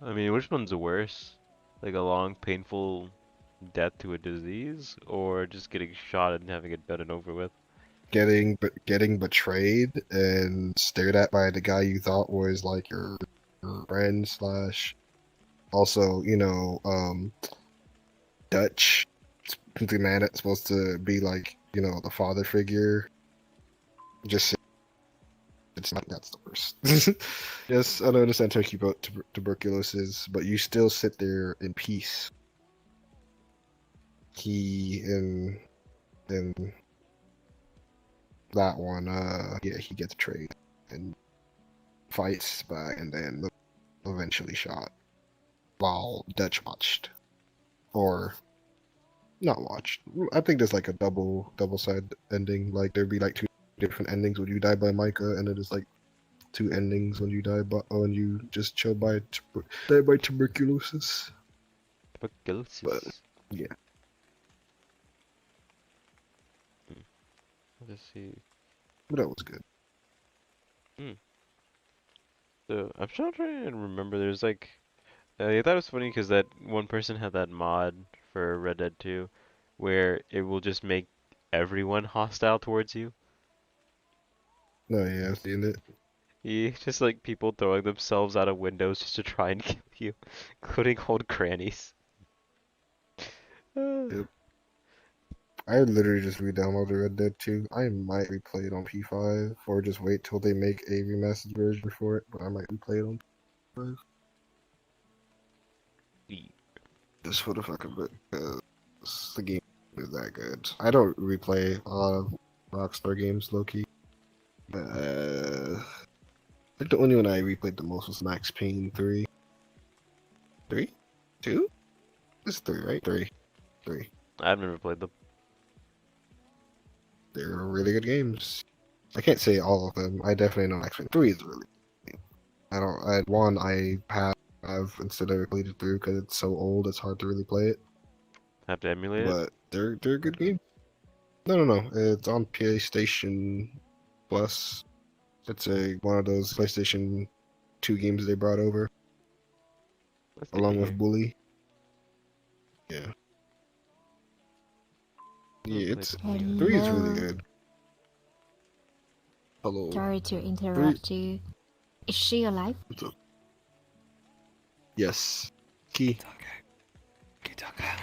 I mean, which one's worse? Like a long, painful death to a disease, or just getting shot and having it done and over with? Getting betrayed and stared at by the guy you thought was like your friend slash also Dutch, the man that's supposed to be like the father figure. Just it's not that's the worst. Yes, I don't understand talking about tuberculosis, but you still sit there in peace. He in that one, yeah, he gets betrayed and fights back, and then eventually shot while Dutch watched, or not watched. I think there's like a double side ending. Like there'd be like two different endings when you die by Micah, and then there's like two endings when you when you just die by tuberculosis. Tuberculosis. But yeah, Let's see. but that was good. Hmm. So I'm trying to remember. There's like, I thought it was funny because that one person had that mod for Red Dead 2, where it will just make everyone hostile towards you. No, yeah, I've seen it. Just like people throwing themselves out of windows just to try and kill you, including old grannies. Yep. I literally just re-downloaded Red Dead 2. I might replay it on P5 or just wait till they make a remastered version for it, but I might replay it on P5 just for the fuck of it, because the game is that good. I don't replay a lot of Rockstar games, low-key. I think the only one I replayed the most was Max Payne 3. 3? 2? It's 3, right? 3. 3. I've never played them. They're really good games. I can't say all of them. I definitely know Max Payne 3 is really good. I have instead of played it through because it's so old it's hard to really play it. Have to emulate it? But they're good games. No. It's on PlayStation Plus. It's one of those PlayStation 2 games they brought over. That's good to Along hear. with Bully. Yeah. Yeah, I'll it's play it. 3 is really good. Hello. Sorry to interrupt you. Is she alive? What's up? Yes. Key.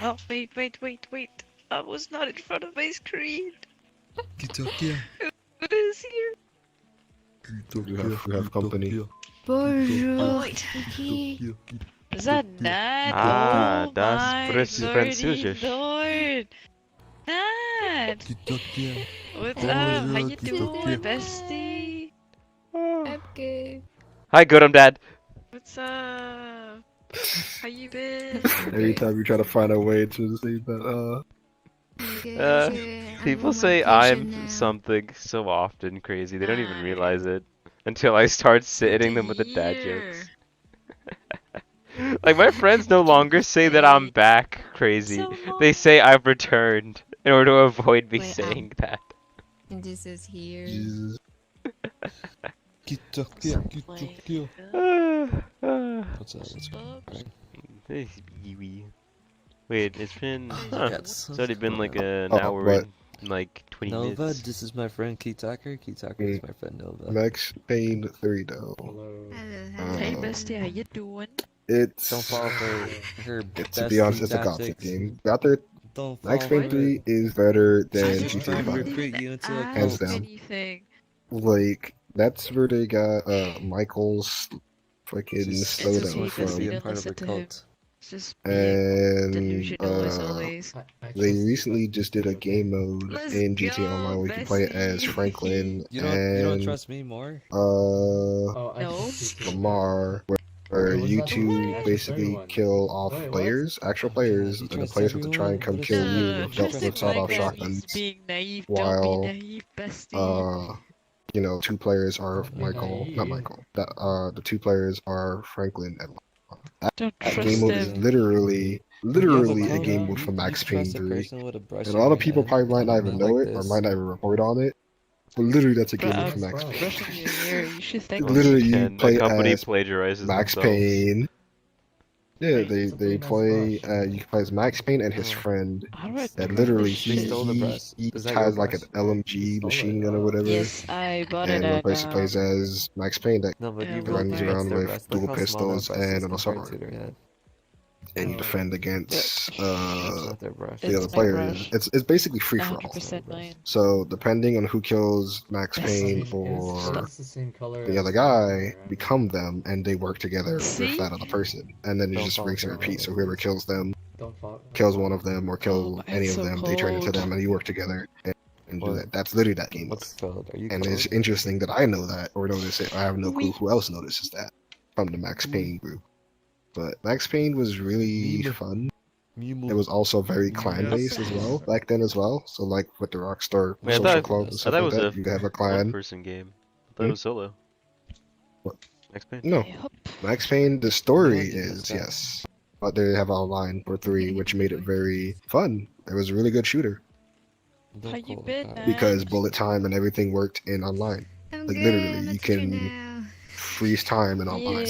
Oh, wait. I was not in front of my screen. Who is here? We have company. Bonjour, Wait. Kiki. Is that Nat? Ah, Oh das my Französisch. lordy lord. Nat! What's up? How you doing, bestie? I'm good. Hi, good, I'm dad. What's up? How you been? Every time we try to find a way to say that, I'm good. Uh, I'm People on say vacation I'm now. something so often crazy. They don't even Nice. realize it until I start Good hitting to them with the dad hear. jokes. Like my friends no longer say that I'm back crazy. So They say I've returned in order to avoid me Wait, saying that. This is here. Jesus. What's Hey, Yui. Wait, it's been. Huh, it's already been like an hour what? and like 20 Nova, minutes. this is my friend Keytalker. Keytalker is my friend Nova. Max Payne 3 though. Hello. Hey, bestie, how you doing? It's Don't fall for her to be honest, it's a gothic tactics. game. Gothic Don't fall Max for Payne 3 it. is better She's than just trying to GTA 5. recruit you into a Hands cult. down. Anything. Like that's where they got Michael's fucking She's It's just okay, slowdown wants you to bestie, be from, a don't part of her listen to him. cult. It's just being and delusional as always. they recently just did a game mode Let's in GTA go, Online where you can play it as bestie. Franklin You don't and trust me more? No. Lamar, where you two basically kill off players, actual players, You and the trust players have to try and come everyone? kill you No, with trusting sawed-off Minecraft means shotguns. being naive. Don't While be naive, bestie. two players are not Michael. The two players are Franklin and Lamar. Don't That trust game mode is them. literally When you have a code, game mode from you Max can Payne trust a 3. person with a brush And a in lot your of people hand, probably might not even not know like it or this. might not even report on it. But literally, that's a game But mode I'm from Max Payne. brushing your hair. You should thank Once me. Literally, you again, a play company as plagiarizes Max themselves. Payne. Yeah, they play. You can play as Max Payne and his friend. How do I That turn literally this She shit? stole the brush. he Is that your has like an brush? LMG machine gun or whatever. Yes, I bought it And one at person plays as Max Payne that No, but Yeah, you well, really runs think that's around their with brush. Look dual how small that pistols brush is and an assault compared to rifle. their head. And you defend against That's not their brush. the It's other my players. brush. It's basically free for all. 100% mine. So depending on who kills Max Yes. Payne or the other guy, become them, and they work together with See? that other person, and then it Don't just fall rinse and for it, repeat. So man. whoever kills them, kills one of them, or Oh, kill but any it's of so them, they turn into cold. them, and you work together and do What? that. That's literally that game mode. What's code? Are you And it's code? interesting that I know that or notice it. I have no clue Oui. who else notices that from the Max Payne group. But Max Payne was really Meme. fun. Meme. It was also very clan based as well back then as well. So like with the Rockstar Wait, I social thought, club and I stuff thought it like was that, a you could have a clan. one-person game. I thought it was solo. What? Max Payne? No, Yup. Max Payne. The You story don't do this, is man. yes, but they have online for 3, which made it very fun. It was a really good shooter Don't How you call it been, that. man? because bullet time and everything worked in online. I'm Like good. literally, I'm a you teacher can now. freeze time and online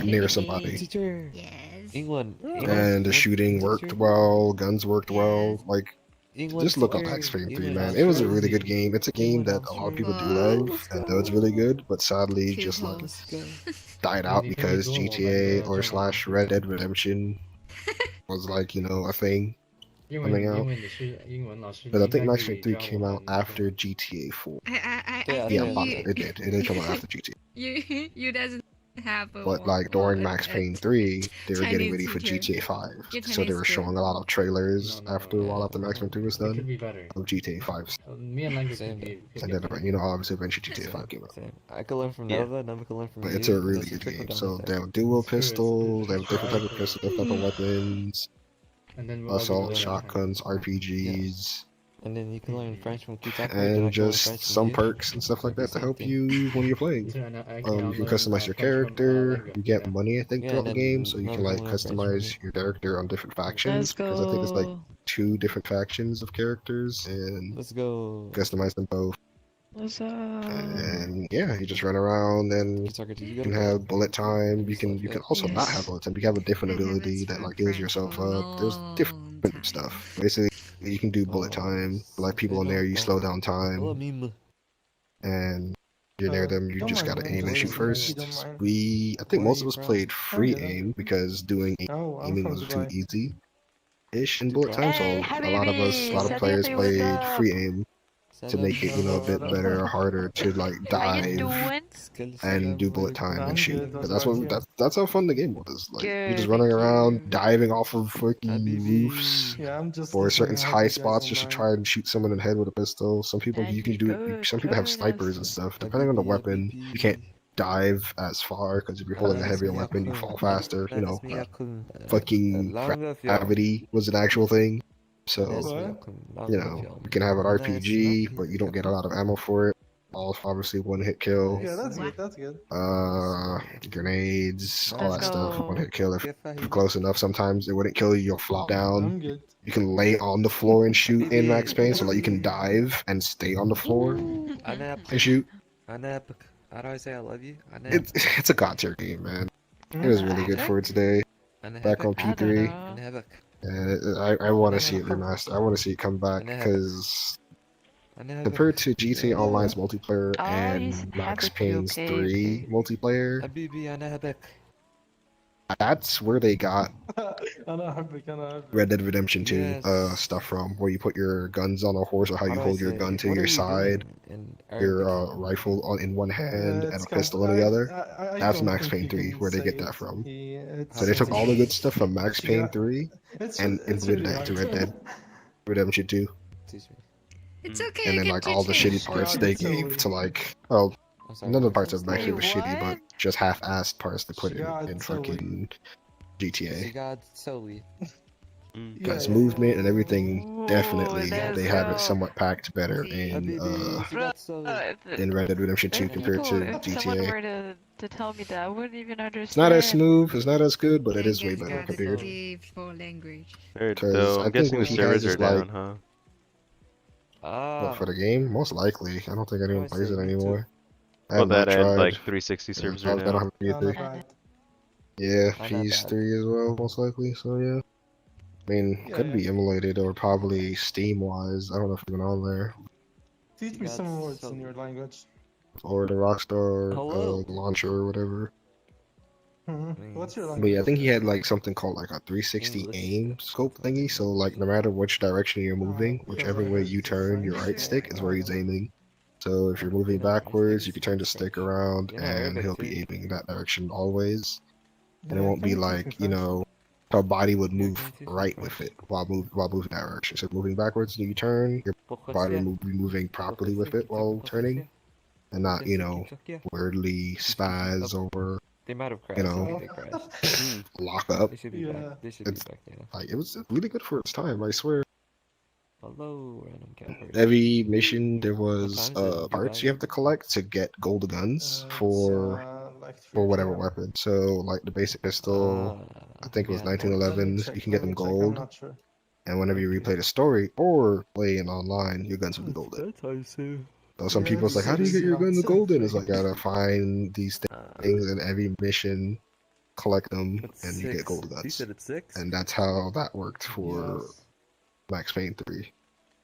near somebody. Teacher. Yes. England. And the shooting worked well, guns worked well. Like, England just look up teacher. Max Payne 3, England man. on It was a really good Jersey. game. It's a game England that on a lot of people do Whoa. love and know it's really good, but sadly Two just like Let's hoes. go. died out because GTA or slash Red Dead Redemption was like, you know, a thing coming out. But I think Max Payne 3 came out after GTA 4. I Yeah, Yeah, think but you it did. It did come out after GTA. you doesn't have a But like during Max Payne 3, they were getting Chinese ready for teacher. GTA 5. Your So they Chinese were school. showing a lot of trailers after a while Yeah. after Max Payne 3 was done of GTA 5. Same. And then you know obviously eventually GTA 5 came out. Same. I could learn from Yeah. Nova. Nova could learn from But you. it's a and really that's good trickle game. down So effect. they have dual pistols, they have different type of pistols, different type of weapons, assault shotguns, RPGs, And then you can learn French from Kitako. and just some perks and stuff like that to help you when you're playing. You can customize your character. You get money, I think, Yeah, throughout the and game, then so you can Nova like can learn French from customize you. your character on different Let's factions. Because I think it's like go. 2 different factions of characters, and Let's go. customize them both. What's up? And yeah, you just run around and Kitako, did you you go can to have bed? bullet time. You Stuff, can yeah. also not have Yes. bullet time. You can have a different I haven't ability that spoken like heals French yourself for a up. There's long different time. stuff. Basically, you can do bullet time. Like people in there, you slow down Hello, time, meme. and you're near them. You just gotta aim and shoot first. I think most of us played free aim because doing aiming was too easy. Ish in bullet time, so Hey, a lot of us, a Habibi! lot of players Salut, what's played up? free aim to make it, you know, a bit better or harder to like How you dive doing? and do bullet time and shoot. But that's how fun the game was. Like you're just Good, running thank around, you. diving off of freaking roofs Habibi. or certain high spots just to try and shoot someone in the head with a pistol. Some people you can do it. Good, Some people have very snipers and nice. stuff. Depending on the Habibi, weapon, Habibi. you can't dive as far because if you're holding a heavier weapon, you fall faster. You know, fucking gravity was an actual thing. So you know, you can have an RPG, but you don't get a lot of ammo for it. All obviously one hit kill. Grenades, all that Let's stuff. go. One hit kill if you're close enough. Sometimes it wouldn't kill you. You'll flop down. You can lay on the floor and shoot in Max Payne, so like you can dive and stay on the floor and shoot. How do I say I love you? It's a god tier game, man. It was really good for its day. Back on I don't P3, know. and I want to see it remastered. I want to see it come back because compared to GTA Online's multiplayer Oh, and he's Max happy, Payne's okay, 3 okay. multiplayer, that's where they got Red Dead Redemption 2 stuff from, where you put your guns on a horse or how you hold your gun to your side, your rifle in one hand and a pistol in the other. That's Max Payne 3, where they get that from. So they took all the good stuff from Max Payne 3 and implemented that into Red Dead Redemption 2. It's okay. And I then can like all the teach shitty parts they gave to like, well, none of the parts of Max Payne was shitty, but just half-assed parts they put in fucking GTA. Because movement and everything, definitely they have it somewhat packed better in Red Dead Redemption 2 compared to If someone GTA. were to tell me that, I wouldn't even understand. It's not as smooth, it's not as good, but it is way Genghis better got compared. saved for language. Third, Because though, I I'm think guessing what the he has servers are is like, down, huh? what, for the game? Most likely. I don't think anyone plays it anymore. I Well, have not that and tried. like 360 servers I are don't down. have either. Yeah, PS3 as well, most likely, so yeah. I mean, could be emulated or probably Steam-wise. I don't know if it's even on there. Teach me some words in your language. Or the Rockstar Hello. launcher or whatever. What's your But language? yeah, I think he had like something called like a 360 aim scope thingy. So like no matter which direction you're moving, whichever way you turn your right stick is where he's aiming. So if you're moving backwards, you can turn the stick around and he'll be aiming in that direction always. And it won't be like, you know, her body would move right with it while moving that direction. So moving backwards, you turn, your body will be moving properly with it while turning, and not, you know, weirdly spaz over, They might have crashed. you know, They crashed. lock up. They should be back. They should be It's back. Yeah. like it was really good for its time, I swear. Hello, random cat person. Every mission there was time is it? parts you have to collect to get gold guns for whatever weapon. So like the basic pistol, I think it was 1911. You can get them gold, and whenever you replay the story or play in online, your guns will be golden. That's how you say. So some Yeah, people's like, it's how do you get your guns 6 golden? It's three. like, gotta find these things in every mission, collect them, It's and you get 6. gold You guns. said it's 6? And that's how that worked for Yes. Max Payne 3.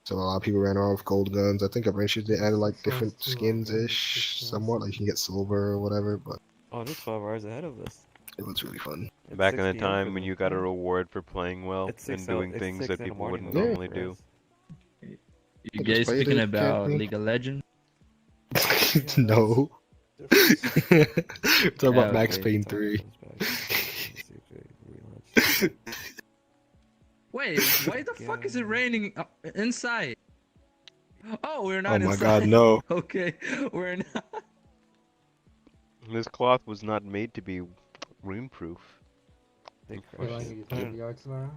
So a lot of people ran off gold guns. I think eventually they added like So it's different 2 skins hours, ish, 6 years. somewhat. Like you can get silver or whatever, but Oh, they're 12 hours ahead of us. it was really fun. It's Back in 6 the p.m. for time when them. you got a reward for playing well It's and 6 doing it's things 6 that in the people morning wouldn't over Yeah. here normally for do. us. You I just guys played speaking it, about campaign. League of Legends? No. Talk about Yeah, Max okay. Payne 3. Wait, why the fuck is it raining inside? Oh, we're Oh not my inside. god, no. Okay, we're not. This cloth was not made to be room-proof. They Hey, crushed Lang, it. you play VR tomorrow?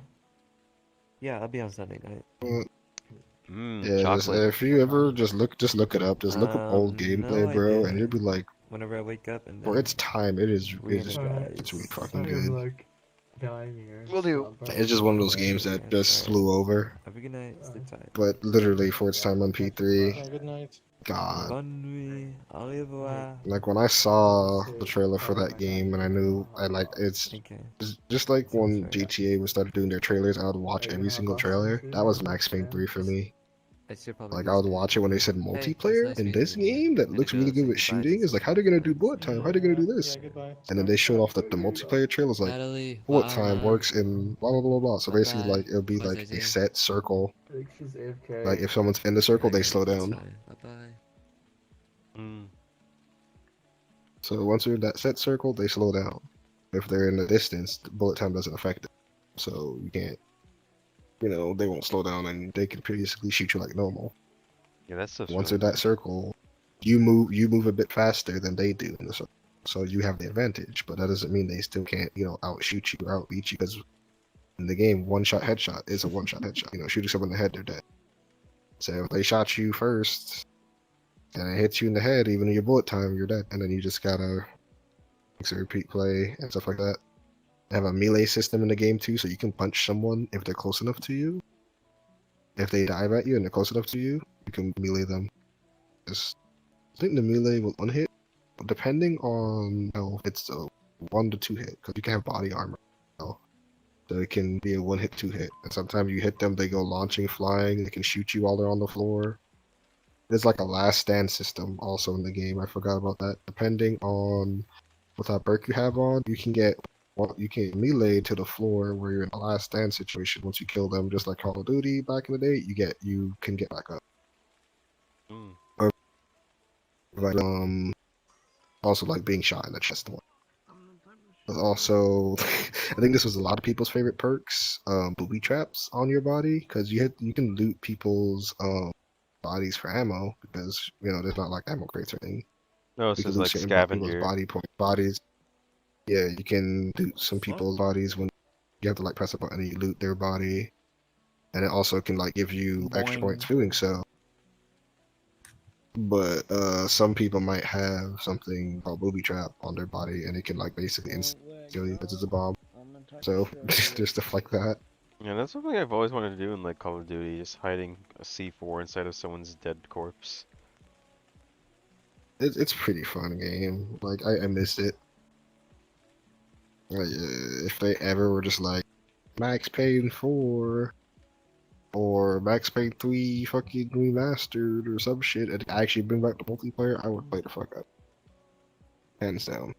Yeah, I'll be on Sunday night. Yeah, Chocolate. if you ever just look it up. Just look up old No, gameplay, I bro, and you'll didn't. be like, Whenever I wake up and for then its time, it's re-energize. really fucking I good. am like dying here. Will do. It's just one of those Alright, games that alright, just alright. flew over. Have a good night. Sleep tight. But literally, for its time on P3, Yeah, good night. God. Bonne nuit. Au revoir. Like when I saw the trailer for that game, and I knew it's Okay. just like Sounds when very GTA would start doing their trailers, I would watch Are you every gonna single bust into trailer. That was Max Payne Sam? 3 for me. I should probably Like do I would Skyrim. watch it when they said Hey, it was multiplayer nice in meeting this you. game that I'm looks gonna really go good say with goodbye to shooting. It's some like, how they gonna do friends. bullet time? How they gonna do this? Yeah, goodbye. And then they showed off the multiplayer trailers like Natalie, bullet time works in blah blah blah blah. So basically, Bye-bye. like it'll be What's like that a say? set circle. I think she's AFK. Like if someone's in the circle, they Okay, slow that's down. fine. Bye-bye. So once they're in that set circle, they slow down. If they're in the distance, the bullet time doesn't affect them. So you can't, they won't slow down and they can basically shoot you like normal. Yeah, that stuff's Once really they're in that circle, you move a bit faster than they do in the circle. So you have the advantage, but that doesn't mean they still can't, outshoot you or outbeat you because in the game, one shot headshot is a one shot headshot. Shooting someone in the head, they're dead. So if they shot you first and it hits you in the head, even in your bullet time, you're dead. And then you just gotta mix and repeat play and stuff like that. They have a melee system in the game too, so you can punch someone if they're close enough to you. If they dive at you and they're close enough to you, you can melee them. I think the melee will unhit, depending on it's a 1 to 2 hit, because you can have body armor. So it can be a 1 hit, 2 hit. And sometimes you hit them, they go launching, flying, they can shoot you while they're on the floor. There's like a last stand system also in the game. I forgot about that. Depending on what that perk you have on, you can melee to the floor where you're in a last stand situation. Once you kill them, just like Call of Duty back in the day, you can get back up. Or like also like being shot in the chest one. But also, I think this was a lot of people's favorite perks, booby traps on your body, because you can loot people's bodies for ammo, because there's not like ammo crates or anything. No, You this can is loot like certain people's scavenger. bodies. Yeah, you can loot some people's bodies when you have to like press a button and you loot their body, and it also can like give you extra points for doing so. But some people might have something called booby trap on their body, and it can like basically instantly kill you because it's a bomb. So there's stuff like that. Yeah, that's something I've always wanted to do in like Call of Duty, just hiding a C4 inside of someone's dead corpse. It's pretty fun game. Like I missed it. Like, if they ever were just like Max Payne 4 or Max Payne 3 fucking remastered or some shit and actually bring back the multiplayer, I would play the fuck up. Hands down.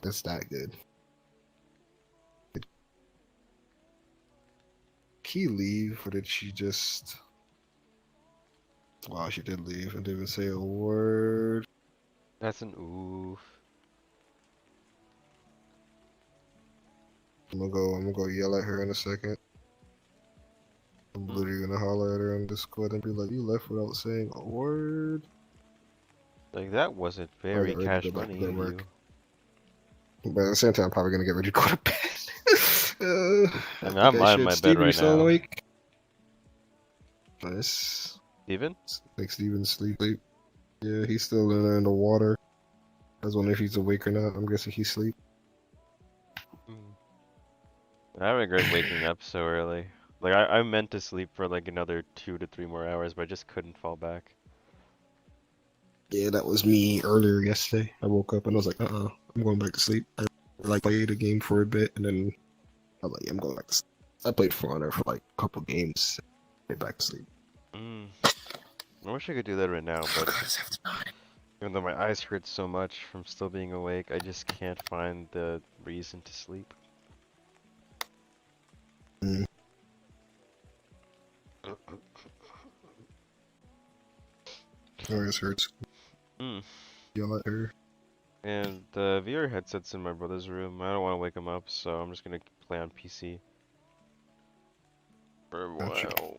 It's that good. Did Key leave, or did she just... Wow, she did leave and didn't even say a word. That's an oof. I'm gonna go yell at her in a second. I'm literally gonna holler at her on Discord and be like, you left without saying a word. Like, that wasn't I very get ready cash to go back money to of you. work. But at the same time, I'm probably gonna get ready to go to bed. I mean, I'm in my bed Steven, you right still now. awake? Nice. Steven? Like Steven sleep. Yeah, he's still in there in the water. I was wondering if he's awake or not. I'm guessing he's asleep. I regret waking up so early. Like I meant to sleep for like another 2 to 3 more hours, but I just couldn't fall back. Yeah, that was me earlier yesterday. I woke up and I was like, I'm going back to sleep. I like played a game for a bit and then I was like, yeah, I'm going back to sleep. I played For Honor for like a couple games. Get back to sleep. Mm. I wish I could do that right now, but even though my eyes hurt so much from still being awake, I just can't find the reason to sleep. Mm. Always hurts. Mm. Yell at her. And the VR headset's in my brother's room. I don't want to wake him up, so I'm just gonna play on PC for a Gotcha. while.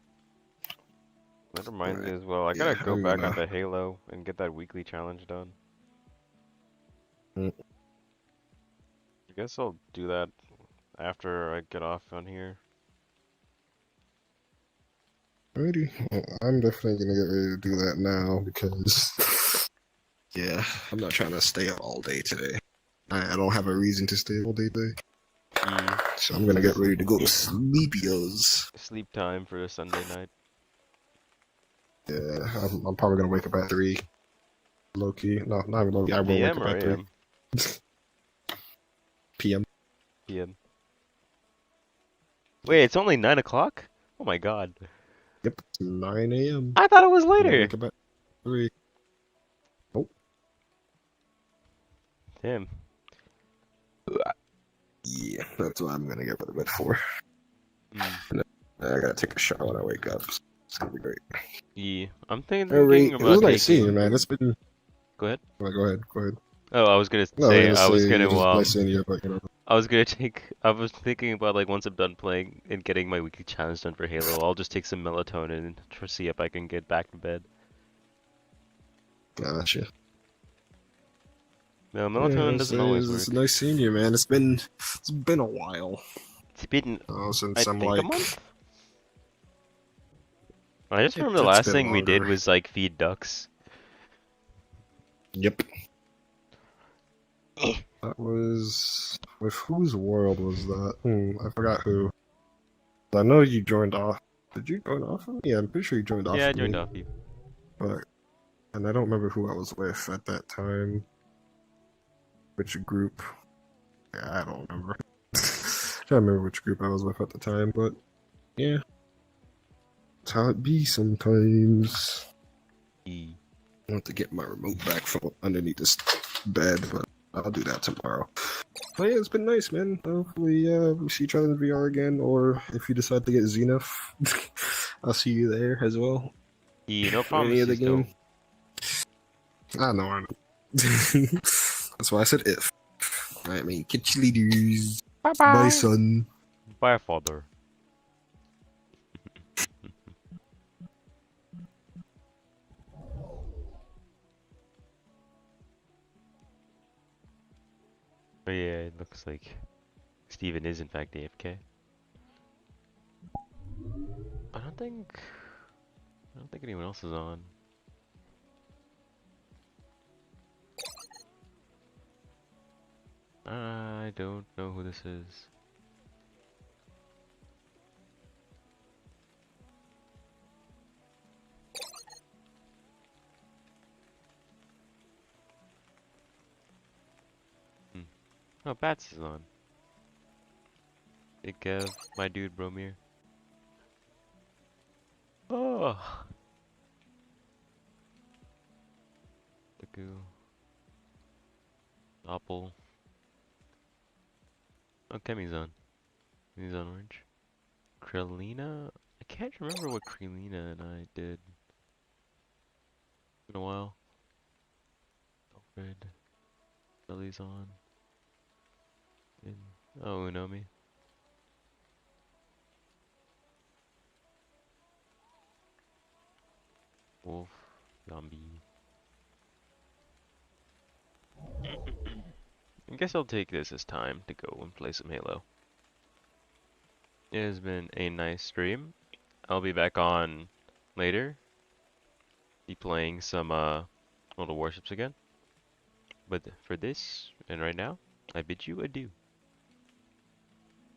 That reminds me Alright. as well, I Yeah, gotta go I'm back gonna. onto Halo and get that weekly challenge done. Mm. I guess I'll do that after I get off on here. Alrighty. Well, I'm definitely gonna get ready to do that now because, yeah, I'm not trying to stay up all day today. I don't have a reason to stay all day today. Mm. So I'm gonna get ready to go to sleepios. Sleep time for a Sunday night. Yeah, I'm probably gonna wake up at 3. Low key. No, not even low key. I will wake PM up or at 3 AM? PM. PM. Wait, it's only 9 o'clock? Oh my god. Yep, it's 9 a.m. I thought it was I'm gonna later! wake up at 3. Oh, Damn. yeah, that's what I'm gonna get out of bed for. Mm. And then I gotta take a shower when I wake up. So it's gonna be great. Yeah, I'm thinking Alright, it was about nice seeing you, taking... man. It's been. Go ahead. Oh, go ahead. Go ahead. Oh, I was gonna No, I was say, gonna I was say it gonna, was nice seeing you, but you know. I was gonna take, I was thinking about like once I'm done playing and getting my weekly challenge done for Halo, I'll just take some melatonin and try to see if I can get back to bed. Gotcha. No, Yeah, melatonin doesn't always it's work. nice seeing you, man. It's been a while. It's been, Since I I'm think, a like. month? I just remember the It's last been thing we did longer. was like feed ducks. Yep. That was with whose world was that? I forgot who. I know you joined off. Did you join off of me? Yeah, I'm pretty sure you joined off Yeah, I of joined me. off you. And I don't remember who I was with at that time. Which group? Yeah, I don't remember. I don't remember which group I was with at the time, but yeah. That's how it be sometimes. I want to get my remote back from underneath this bed, but I'll do that tomorrow. But yeah, it's been nice, man. Hopefully, we see each other in VR again, or if you decide to get Zenith, I'll see you there as well. Yeah, no For any other promises though. game. I know. That's why I said if. I mean, catch you leaders. Bye Bye, son. Bye, father. Oh yeah, it looks like Steven is in fact AFK. I don't think anyone else is on. I don't know who this is. Oh, Bats is on. Big Kev, my dude Bromir. Oh. Taku. Apple. Oh, Kemi's on. He's on orange. Krillina? I can't remember what Krillina and I did. Been a while. Alfred. Lily's on. And, oh, Unomi. Wolf. Zombie. I guess I'll take this as time to go and play some Halo. It has been a nice stream. I'll be back on later. Be playing some World of Warships again. But for this, and right now, I bid you adieu.